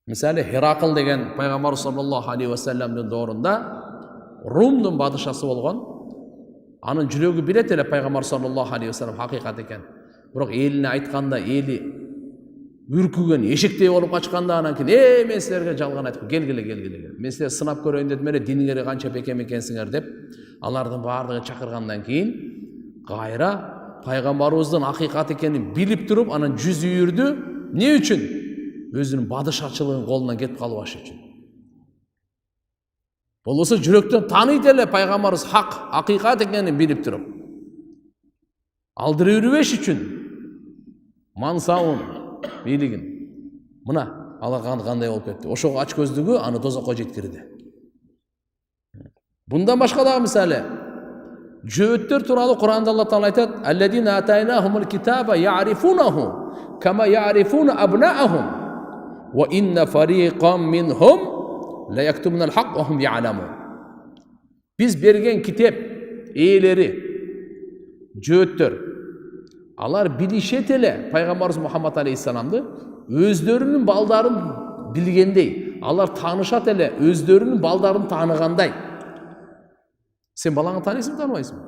Misali Herakl degen Peygamber sallallahu aleyhi ve sellem'in doğrunda Rum'dun badışası olgan. Anın jürögü bilet ele Peygamber sallallahu aleyhi ve sellem hakikat eken. Biroq eline aytkanda eli ürkügen, eşiktey olup kaçkanda anan keyin men sizlerge жалган айтып келгиле. Men sizler sınap көрөйүн dedim эле диниңерге канча бекем экенсиңер деп. Алардын баардыгы чакыргандан кийин кайра Peygamberimizdin hakikat ekenini bilip turup anın жүз үйүрдү. Ne üçün? Özünün badışaçılığın kolundan ketip kalıbaşı için. Bolsa jüröktön tanıyt ele Peygamberimiz hak, hakikat ekenini bilip turup. Aldırı yürübeş için mansabın, biligin. Mına алар кандай болуп кетти. Ошого ач көздүгү аны тозокко жеткирди. Bundan başka da misali. Cöğüttür turalı Kur'an'da Allah Teala ayet: "Ellezine ataynahumul kitaba ya'rifunahu kema ya'rifuna abna'ahum ve inne fariqan minhum la yaktumunal hak ve hum ya'lamun." Biz bergen kitap eğileri cöğüttür. Alar bilişet ele Peygamberimiz Muhammed Aleyhisselam'dı. Özlerinin baldарын bilgendey. Alar tanışat ele özlerinin baldарын tanıganday. Sen balаңы tanıysın mı, tanımaysın mı?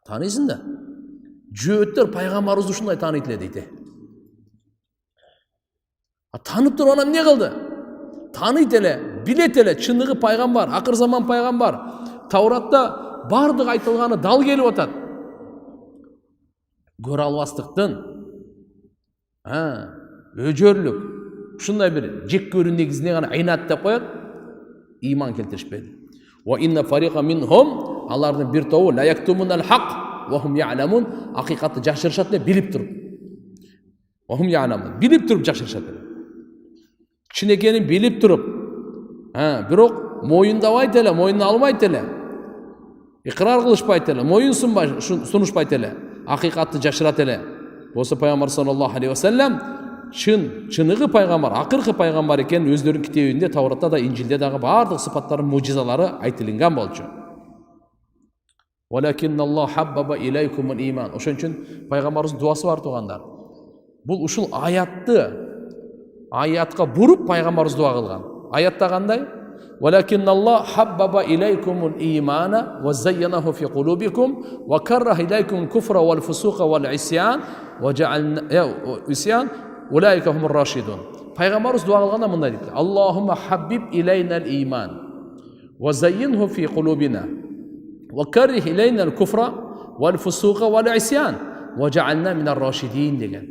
Tanıysın da. Cöğüttür Peygamberimiz ушундай tanıyt ele deydi. Tanıp dur anam ne kıldı? Tanıyt ele, bilet ele, çınlığı Peygamber, akır zaman Peygamber. Tavrat'ta бардық айтылғаны дал келіп атат. Көрө албастыктын, өжөрлүк, ушундай бир жек көрүү негизине гана айнат деп коет, иман келтиришпеди. Wa inna fariqan minhum, алардын бир тобу la yaktumunal haq wa hum ya'lamun, акыйкатты жашырышат деп билип туруп. Wa hum ya'lamun, билип туруп жашырышат. Чын экенин билип туруп, бирок моюндабайт эле, моюнуна алмайт эле. İqrar kılışpayt ele, moyun sunuşpayt ele, hakikatı jaşırat ele. Bolsa Peygamber sallallahu aleyhi ve sellem çınığı Peygamber, akırkı Peygamber eken özlerinin kitebinde, Tavrat'ta da İncil'de dağı bardıq sıfatların mucizaları aytılıngan bolçu. Walakinnallah habbaba ilaykumul iman. Oşun için Peygamberimiz duası var tuğanlar. Bu uşul ayatqa burup Peygamberimiz dua kılgan. Ayatta kanday? ولكن الله حبب إليكم الإيمان وزينه في قلوبكم وكره إليكم الكفر والفسوق والعصيان وجعلنا أولئك هم الراشدون. Peygamberimiz dua kılganda mınday deydi. Allahumma habbib ilaynal iman ve zeyyinhu fi kulubina ve kerrih ilaynal kufra vel fusuqa vel isyan ve cealna minel raşidin degen.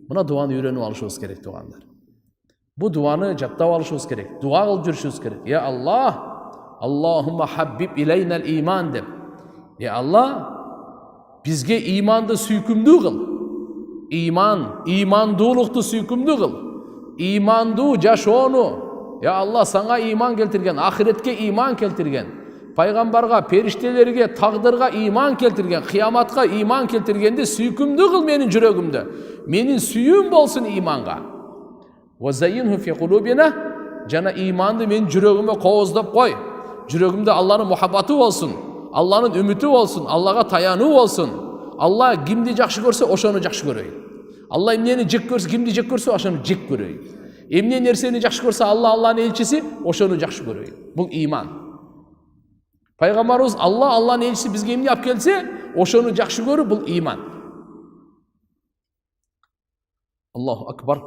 Buna duanı öğrenip alışımız gerek duanlar. Bu duanı jattap alışımız gerek. Dua kılıp жүрüşümüz gerek. Ya Allah, Allahumma habbib ilaynal iman deb. Ya Allah, bizge imanды süykümdүү kıl. İmandуулuktu süykümdүү kıl. İmandуу жашоону. Ya Allah, sana iman keltirgen, ahiretke iman keltirgen, Peygamberga, periştelerge, taqdırga iman keltirgen, kıyamatga iman keltirgende süykümdүү kıl menin жүрөгүмдө. Menin süyüm bolsun imanга. وَزَيِّنْهُ فِي قُلُوبِنَا, jana imanды menin жүрөгүмө кооздоп кой. Жүрөгүмдө Allah'ın muhabbati olsun, Allah'ın ümiti olsun, Allah'a tayanуу olsun. Allah kimdi жақшы көрсө, ошону жақшы көрөйүн. Allah эмнени жек көрсө, kimdi жек көрсө, ошону жек көрөйүн. Эмне нерсени жақшы көрсө, Allah'ın elçisi, ошону жақшы көрөйүн. Бул иман. Peygamberimiz Allah'ın elçisi bizge эмне алып келсе, ошону жақшы көрүү, бул иман. Allahu akbar.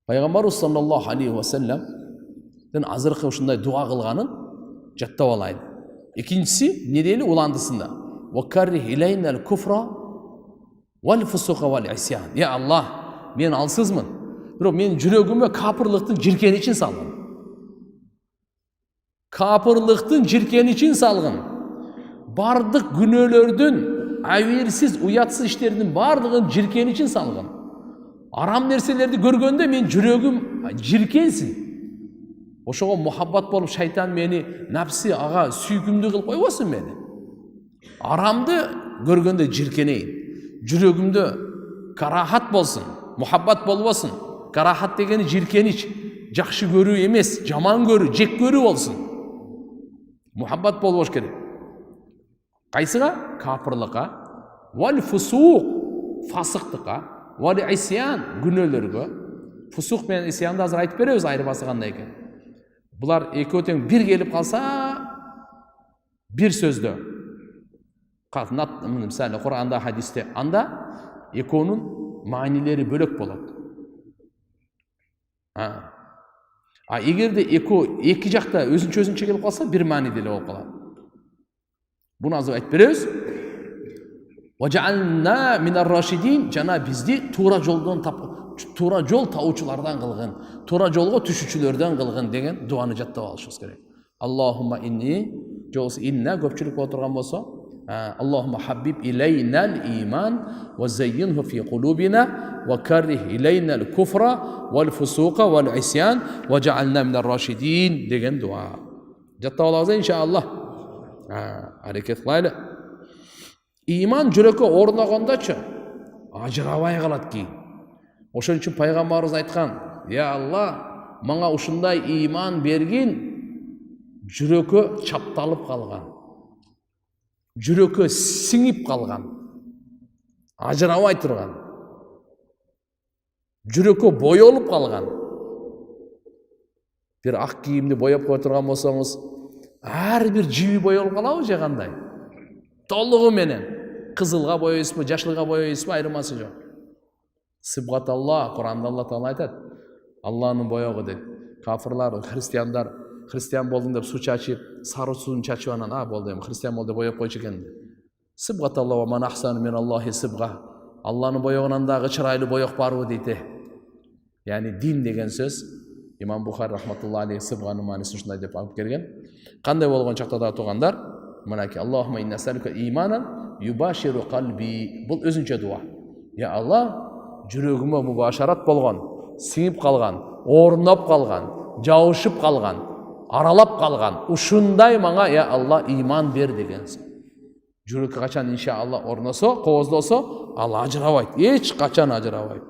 Peygamberimiz sallallahu aleyhi ve sellem azırkı uşunday dua kılganın jattap alaydı. İkincisi nedeni ulandısında. وَكَرِّهْ اِلَيْنَا الْكُفْرَ وَالْفُسُقَ وَالْعِسْيَانِ. Ya Allah, men alsızmın. Bırak men жүрөгүмө kapırlıktın jirkeni için salgın. Kapırlıktın jirkeni için salgın. Bardık günölördün, aversiz, uyatsız işlerinin bardığın jirkeni için salgın. Aram nerselerdi görgönde men жүрөгүм jirkensin. Ошого muhabbat bolup şaytan meni nafsi aga süykümdүү kılıp koybosun meni. Aramdı görgönde jirkeneyim. Жүрөгүмдө karahat bolsun, muhabbat bolbosun. Karahat degeni jirkeniç, жақшы көрүү emес, жаман көрүү, жек көрүү болsun. Muhabbat bolboş керек. Кайсыга? Капырлыкка, вал фусук, фасыктыкка, вал исян, күнөөлөргө. Фусук менен исянды азыр айтып беребиз айырбасы кандай экен. Булар экөө тең бир келип калса, бир сөздө. Мисалы Кур'анда, хадисте, анда экөөнүн маанилери бөлөк болот. Эгерде эки жакта өзүнчө келип калса, бир маани деле болуп калат. Буну азыр айтып беребиз. وَجَعَلْنَا مِنَ الرَّاشِدِينَ, жана бизди туура жол таучулардан кылгын, туура жолго түшүүчүлөрдөн кылгын деген дуаны жаттап алышыбыз керек. Аллахумма инни, жолсу инна көпчүлүк отурган болсо, Allahumma habbib ilaynal iman ve zeyyinhu fi kulubina ve karrih ilaynal kufra vel fusuqa vel isyan ve cealna minel raşidin деген dua. Жаттап алабыз иншаллах. Hareket кылайлы. İman жүрекке орнагандачы ажырабай калат кийин. Ошон үчүн пайгамбарыбыз айткан: "Я Аллах, мага ушундай иман бергин, жүреккө чапталып калган, жүреккө сиңип калган, ажырабай турган, жүреккө боёлуп калган." Бир ак кийимди бояп кое турган болсоңуз, ар бир жиби боёлуп калабы же кандай? Толугу менен. Кызылга боёйсузбу, жашылга боёйсузбу, айырмасы жок. Сыбгат Аллах, Куранда Алла Таала айтат: Алланын боёгу дейт. Кафырлар, христиан болдуң деп суу чачып, сары суун чачып анан болду эми христиан болду деп боёп койчу экен. Сыбгат Аллах ва ман ахсану мин Аллахи сыбга. Алланын боёгунан дагы чырайлуу боёк барбы дейт. Яни дин деген сөз Имам Бухари рахматуллахи алейхи сыбганын маанисин ушундай деп алып келген. Кандай болгон чакта да туугандар, мынакей Аллахумма инна насалука иманан юбаширу қалби. Бұл өзінше дуа. Я Аллах, жүрегіме мубашарат болған, сіңіп қалған, орнап қалған, жауышып қалған, аралап қалған, ушундай маңа, я Аллах, иман бер дегенсің. Жүрекке қачан иншалла орносо, қоғыздосо, Алла ажырабайт. Еш қачан ажырабайт.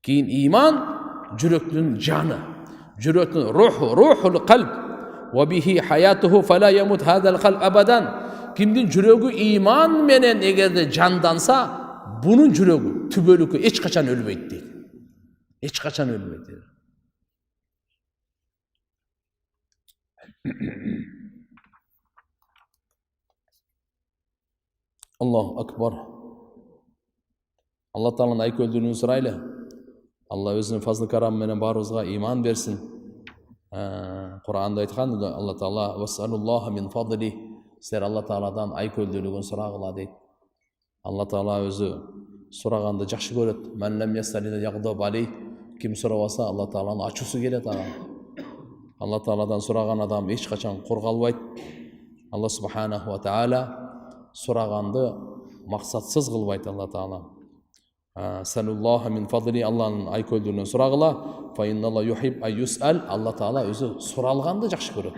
Кейін иман жүректің жаны, жүректің рухул қалб. وَبِهِ حَيَاتُهُ فَلَا يَمُتْ هَذَا الْقَلْبِ أَبَدًا. Kimdin жүрегі иман менен эгерде жанданса, bunun жүрегі түбөлүккө эч качан өлбөйт дейт. Эч качан өлбөйт дейт. Аллаху акбар. Алла Тааланын айкөлдүрүүнү сурайлы. Алла өзүнүн фазлы карамы менен баарыбызга иман берсин. Kur'an'da aytkan Allah Taala "Vessallallahu min fadli." Sizler Allah Taala'dan aykölдүүлүгүн сурагыла дейт. Allah Taala өзү сураганда жакшы көрөт. "Мен лем ясталина ягдаб алей." Ким сурабаса Allah Taala'nын ачуусу келет ага. Allah Taala'дан сураган адам эч качан коргалбайт. Allah Subhanahu wa Taala сураганды максатсыз кылбайт Allah Taala. Sallallahu min fadli. Allah'ın aykölдүрүүнүн сурагыла. Fa innallahu yuhib ay yus'al. Allah Taala өзү суралганды жакшы көрөт.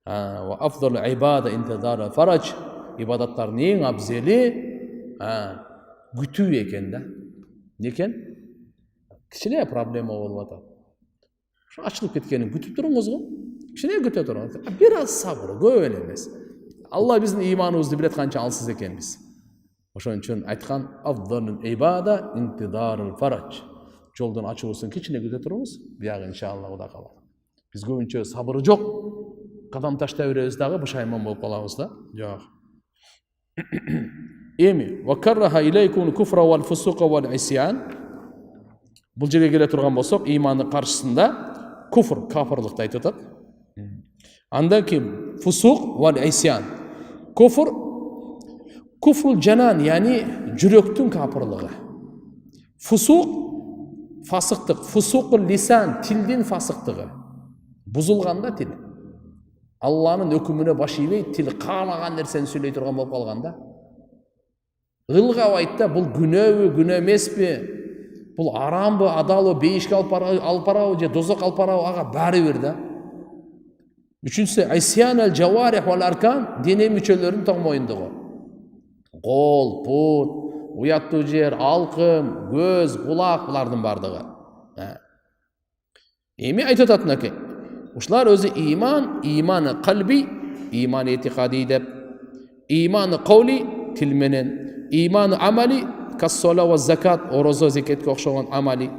Wa afdalu ibada intizar faraj. İbadattардын эң абзели күтүү экен да. Некен? Кичине проблема болуп атат. Şu ачылып кеткенин күтүп туруңуз го. Кичине күтө туруңуз. Бир аз сабыр, көп эле эмес. Алла биздин иманыбызды билет канча алсыз экенбиз. Ошон үчүн айткан afdalul ibada intizarul faraj. Жолдун ачуусун кичине күтө туруңуз. Биягы иншалла Кудай кааласа. Биз көбүнчө сабыры жок. Кадам таштай беребиз дагы бушайман болуп калабыз да. Жок. Эми ва карраха илейкум куфра вал фусука вал исян. Бул жерге келе турган болсок, имандын каршысында куфр, кафырлыкты айтып атат. Андан кийин фусук вал исян. Kufrul canan yani жүректің капырлығы. Фусук фасықтық, фусукul lisan tilдин фасықтығы. Бузулганда тил. Алланын өкүмүнө баш ийбей тил каалаган нерсени сүйлөй турган болуп калганда. Ылгап айтта бул күнөөбү, күнөө эмеспи? Бул арамбы, адалбы, бейишке алып барабы же дозок алып барабы ага баары бир да. Үчүнчүсү айсян ал жаварих вал аркан дене мүчөлөрүнүн тоң моюндугу. Qol, put, uyattуу жер, алкым, көз, кулак булардын бардыгы. Эми айтып атат экен. Ушулар өзү иманы калби, иманы этикади деп, иманы каули тил менен, иманы амали кассола ва закат, орозо зекетке окшогон амали.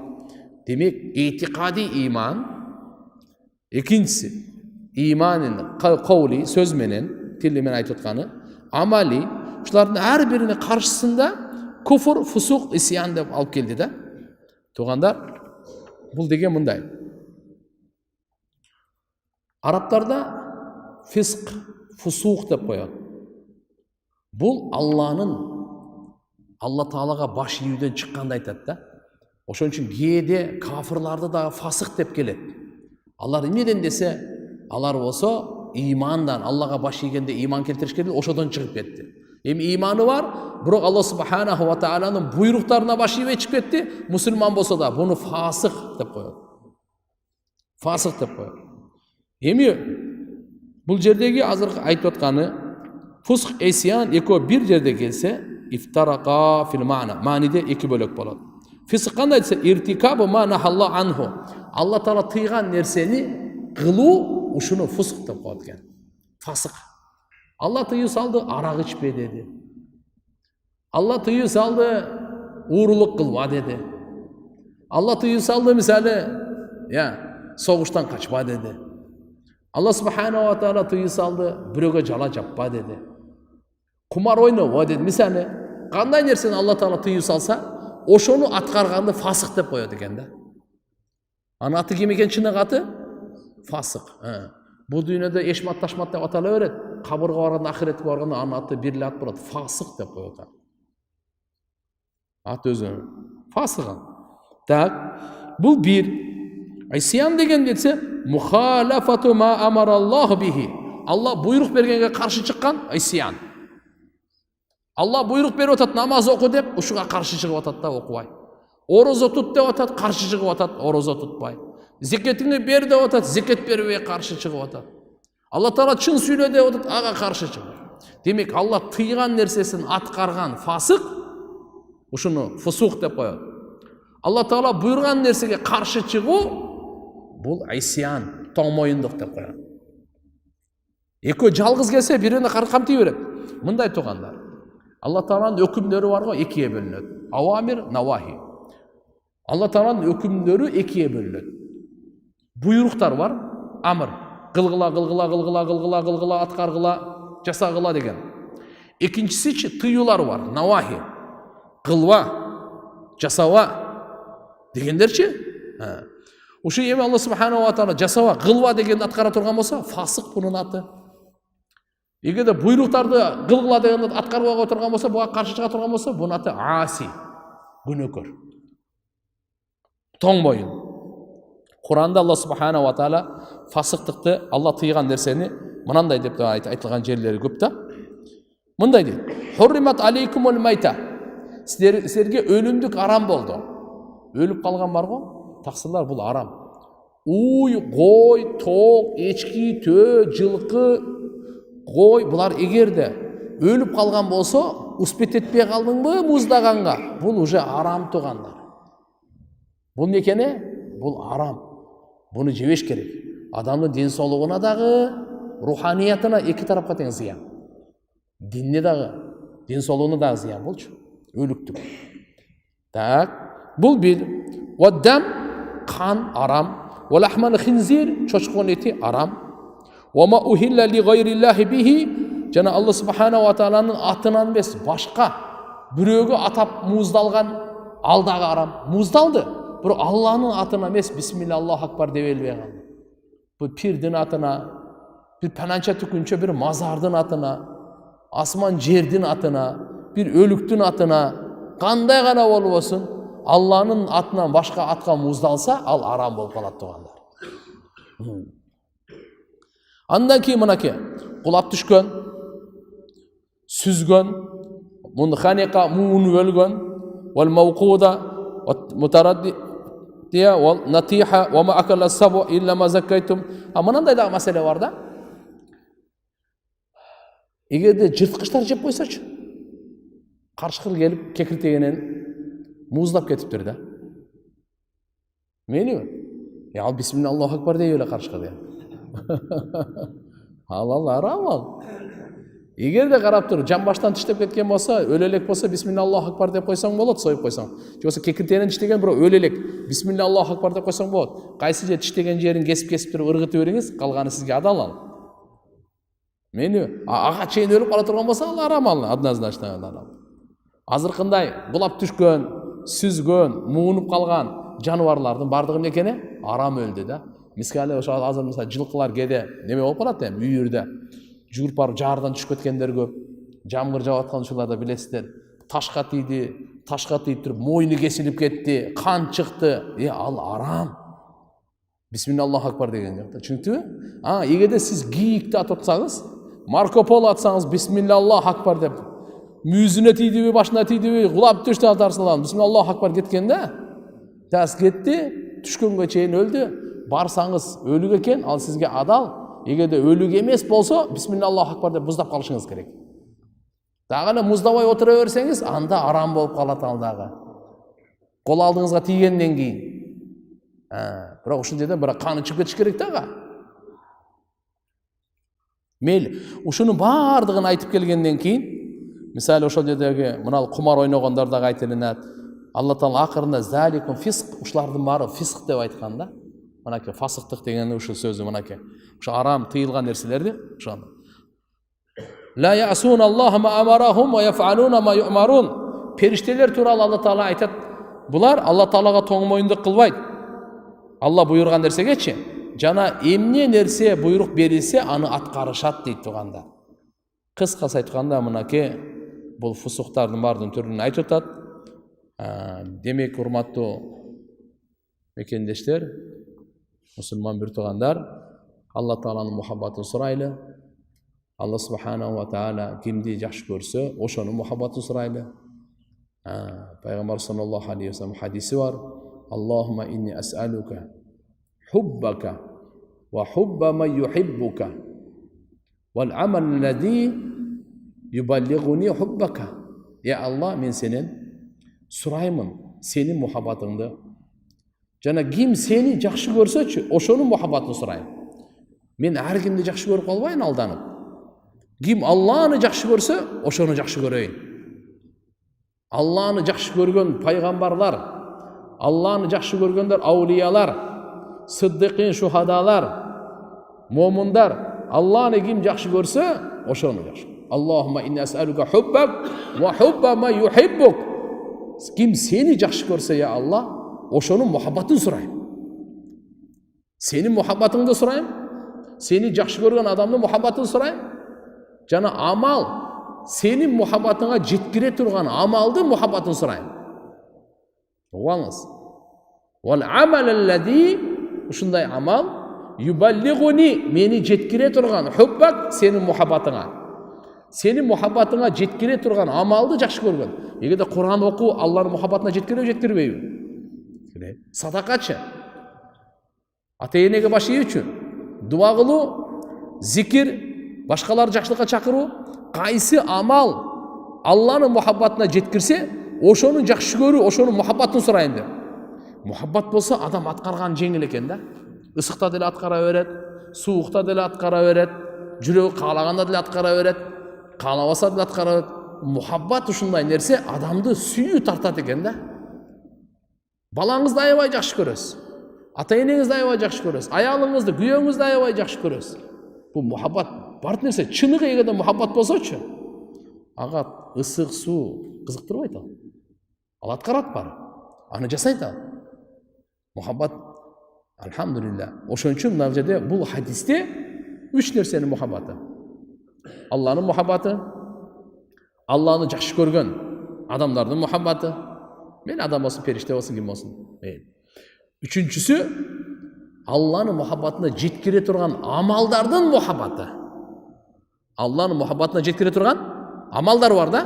Демек, этикади иман. Экинчиси иманын каули сөз менен, тил менен айтып атканы, амали. Şuların her birinin karşısında kufur, fusuk, isyan деп alıp geldi de. Tuğandar, bul degen mınday. Araplarda fisk, fusuk деп koyar. Bul Allah Taala'ga baş yiyүүдөн çıkkanda aytat da. Oşon üçün kээде kafirlarda da fasık деп келет. Алар эмнеден десе, алар болсо имандан, Аллаға баш ийгенде иман келтириш керек, ошодон чыгып кетти. Эми иманы бар, бирок Алла субханаху ва тааlanын буйруктарына баш ийбей чыгып кетти, мусулман болсо да буну фасык деп коет. Фасык деп коет. Эми бул жердеги азыр айтып атканы фусх эсиян экөө бир жерде келсе, ифтарака фил ма'на. Маниде эки бөлөк болот. Фиск кандай десе, иртикабу ма нахалла анху. Алла таала тыйган нерсени кылуу ушуну фуск деп коет экен. Фасык. Алла тыюу салды, арак ичпе деди. Алла тыюу салды, уурулук кылба деди. Алла тыюу салды, мисалы, согуштан качпа деди. Алла субханаху ва таала тыюу салды, бирөөгө жала жаппа деди. Кумар ойноба деди. Мисалы, кандай нерсени Алла таала тыюу салса, ошону аткарганды фасык деп коет экен да. Анын аты ким экен чыныгы аты? Фасык. Бул дүйнөдө эшмат ташмат деп атала берет. Кабырга барганда, ахиретке барганда анын аты бир эле ат болот. Фасык деп коет. Ат өзү фасык. Так, бул бир. Айсиян деген десе, мухалафату ма амараллаху бихи. Алла буйрук бергенге каршы чыккан айсиян. Алла буйрук берип атат, намаз оку деп, ушуга каршы чыгып атат да, окубай. Орозо тут деп атат, каршы чыгып атат, орозо тутпай. Зекетиңди бер деп атат, зекет бербей каршы чыгып атат. Алла таала чын сүйлө деп атат, ага каршы чыгып. Демек, Алла тыйган нерсесин аткарган фасык, ушуну фусук деп коет. Алла таала буйрган нерсеге каршы чыгуу, бул айсиян, тоңмоюндук деп коет. Экөө жалгыз келсе, бирине камтый берет. Мындай туугандар. Алла тааланын өкүмдөрү бар го, экиге бөлүнөт. Авамир, навахи. Алла тааланын өкүмдөрү экиге бөлүнөт. Буйруктар бар, амыр, кылгыла, кылгыла, кылгыла, кылгыла, кылгыла, аткаргыла, жасагыла деген. Экинчиси тыюулар бар, навахи. Кылба, жасаба дегендерчи. Ушу эми Алла субханаху ва таала жасаба, кылба дегенди аткара турган болсо, фасык бунун аты. Эгерде буйруктарды кылгыла дегенди аткарбай турган болсо, буга каршы чыга турган болсо, бунун аты аси, күнөөкөр. Тоң моюн. Куранда Алла субханаху ва таала фасыктыкты, Алла тыйган нерсени мынандай деп айтылган жерлери көп да. Мындай дейт: "Хурримат алейкумул майта." Силерге өлүмдүк арам болду. Өлүп калган бар го, таксырлар бул арам. Уй, кой, тоок, эчки, төө, жылкы, кой, булар эгерде өлүп калган болсо, успет этпей калдыңбы муздаганга, бул уже арам туугандар. Бул не экени? Бул арам. Буну жебеш керек. Адамдын ден соолугуна дагы, руханиятына эки тарапка тең зыян. Динне дагы, ден соолугуна дагы зыян болчу. Өлүктүк. Так, бул бир. Ваддам, кан арам. Валахмал хинзир, чочкон эти арам. Вама ухилла ли гайриллахи бихи, жана Алла субханаху ва тааланын атынан эмес, башка бирөөгө атап муздалган алдагы арам. Муздалды. Бирок Алланын атына эмес, бисмилла Аллаху акбар деп элбей калды. Бул пирдин атына, бир пананча түкүнчө бир мазардын атына, асман жердин атына, бир өлүктүн атына, кандай гана болбосун, Алланын атынан башка атка муздалса, ал арам болуп калат туугандар. Андан кийин мынакей, кулап түшкөн, сүзгөн, мунханика муун бөлгөн, вал мавкуда, мутараддия, вал натиха, ва ма акала сабу илля ма заккайтум. Мынандай дагы маселе бар да. Эгерде жырткычтар жеп койсочу, каршкыр келип кекиртегенен муздап кетиптир да. Мени? Ал бисмилла Аллаху акбар деп эле каршкыр деп. Ал арам ал. Эгерде карап тур, жамбаштан тиштеп кеткен болсо, өлө элек болсо бисмилла Аллаху акбар деп койсоң болот, союп койсоң. Же болсо кекиртегенен тиштеген бирок өлө элек бисмилла Аллаху акбар деп койсоң болот. Кайсы же тиштеген жерин кесип туруп ыргытып бериңиз, калганы сизге адал ал. Мени? Ага чейин өлүп кала турган болсо, ал арам ал, однозначно арам. Азыркындай булап түшкөн, сүзгөн, муунуп калган жаныбарлардын бардыгы эмне экени? Арам өлдү да. Мискалы ошо азыр мисалы жылкылар кээде неме болуп калат эми үйүрдө. Жүгүрүп барып жаардан түшүп кеткендер көп. Жамгыр жаап аткан учурларда билесиздер. Ташка тийип туруп мойну кесилип кетти, кан чыкты. Ал арам. Бисмиллаху акбар деген жакта. Түшүнүктүбү? Эгерде сиз кийикти атып атсаңыз, Марко Поло атсаңыз, бисмиллаху акбар деп, мүйүзүнө тийдиби, башына тийдиби, кулап түштү атарсыңар. Бисмиллаху акбар кеткен да. Тас кетти, түшкөнгө чейин өлдү. Барсаңыз өлүк экен, ал сизге адал. Эгерде өлүк эмес болсо, бисмиллаху акбар деп муздап калышыңыз керек. Дагы эле муздабай отура берсеңиз, анда арам болуп калат ал дагы. Кол алдыңызга тийгенден кийин. Бирок ушул жерде бирок каны чыгып кетиш керек дагы. Мейли, ушунун бардыгын айтып келгенден кийин, мисалы ошол жердеги мына кумар ойногондор дагы айтылынат. Алла Таала акырында заликум фиск, ушулардын баары фиск деп айткан да. Мынакей фасыктык деген ушул сөзү мынакей. Ушу арам тыйылган нерселерди ошону. Ла ясун Аллаху ма амарахум ва яфалуна ма юмарун. Периштелер тууралуу Алла Таала айтат. Булар Алла Таалага тоңмоюндук кылбайт. Алла буйрган нерсегечи жана эмне нерсе буйрук берилсе аны аткарышат дейт турганда. Кыскасы айтканда мынакей бул фусуктардын бардын түрүн айтып атат. Демек урматтуу мекендештер, мусулман бир туугандар, Алла Тааланын мухаббатын сурайлы. Алла Субханаху ва Таала кимди жакшы көрсө, ошонун мухаббатын сурайлы. Пайгамбар саллаллаху алейхи ва саллям хадиси бар. Аллахумма инни ас'алука хуббака ва хубба ман юхиббука вал амал аллади юбаллигуни хуббака. Я Алла, мен сенен сураймын сенин мухаббатыңды. Жана ким сени жакшы көрсөчү, ошонун мухаббатын сурайм. Мен ар кимди жакшы көрүп калбайын алданып. Ким Алланы жакшы көрсө, ошону жакшы көрөйүн. Алланы жакшы көргөн пайгамбарлар, Алланы жакшы көргөндөр аулиялар, сыддыкын, шухадалар, момундар, Алланы ким жакшы көрсө, ошону жакшы. Аллахумма инни ас'алука хуббак ва хубба ма юхиббук. Ким сени жакшы көрсө, я Алла, ошонун мухаббатын сурайм. Сенин мухаббатыңды сурайм. Сени жакшы көргөн адамдын мухаббатын сурайм. Жана амал, сенин мухаббатыңа жеткире турган амалдын мухаббатын сурайм. Угаңыз. Вал амал аллади, ушундай амал, юбаллигуни, мени жеткире турган хуббак, сенин мухаббатыңа. Сенин мухаббатыңа жеткире турган амалды жакшы көргөн. Эгерде Кур'ан окуу Алланын мухаббатына жеткирбейби? Садакачы. Ата-энеге баш ийүү үчүн дуа кылуу, зикир, башкаларды жакшылыкка чакыруу, кайсы амал Алланын мухаббатына жеткирсе, ошонун жакшы көрүү, ошонун мухаббатын сурайын деп. Мухаббат болсо адам аткарган жеңил экен да. Ысыкта деле аткара берет, суукта деле аткара берет, жүрөгү каалаганда деле аткара берет, каалабаса деле аткара берет. Мухаббат ушундай нерсе адамды сүйүү тартат экен да. Балаңызды аябай жакшы көрөсүз. Ата-энеңизди аябай жакшы көрөсүз. Аялыңызды, күйөөңүздү аябай жакшы көрөсүз. Бул мухаббат бар нерсе. Чыныгы эгерде мухаббат болсочу, ага ысык суу кызыктырбайт ал. Ал аткарат бар. Аны жасайт ал. Мухаббат, алхамдулилля. Ошон үчүн мына жерде бул хадисте үч нерсенин мухаббаты. Алланын мухаббаты, Алланы жакшы көргөн адамдардын мухаббаты. Мен адам болсун, периште болсун, ким болсун. Үчүнчүсү, Алланын мухаббатына жеткире турган амалдардын мухаббаты. Алланын мухаббатына жеткире турган амалдар бар да.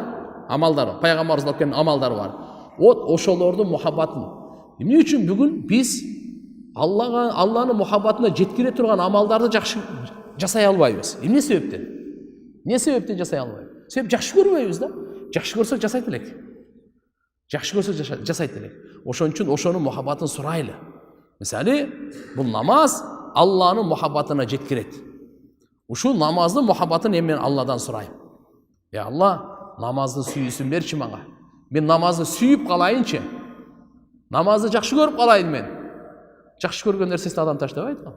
Амалдар. Пайгамбарыбыз алып келген амалдар бар. Ошолордун мухаббатын. Эмне үчүн бүгүн биз Алланын мухаббатына жеткире турган амалдарды жакшы жасай албайбыз? Эмне себептен? Не себептен жасай албайбыз? Себеп жакшы көрбөйбүз да. Жакшы көрсөк жасайт элек. Жакшы көрсөк жасайт элек. Ошон үчүн ошонун мухаббатын сурайлы. Мисалы, бул намаз Алланын мухаббатына жеткирет. Ушул намаздын мухаббатын мен Алладан сурайм. Я Алла, намазды сүйүүсүн берчи мага. Мен намазды сүйүп калайынчы. Намазды жакшы көрүп калайын мен. Жакшы көргөн нерсесин адам таштабайт го.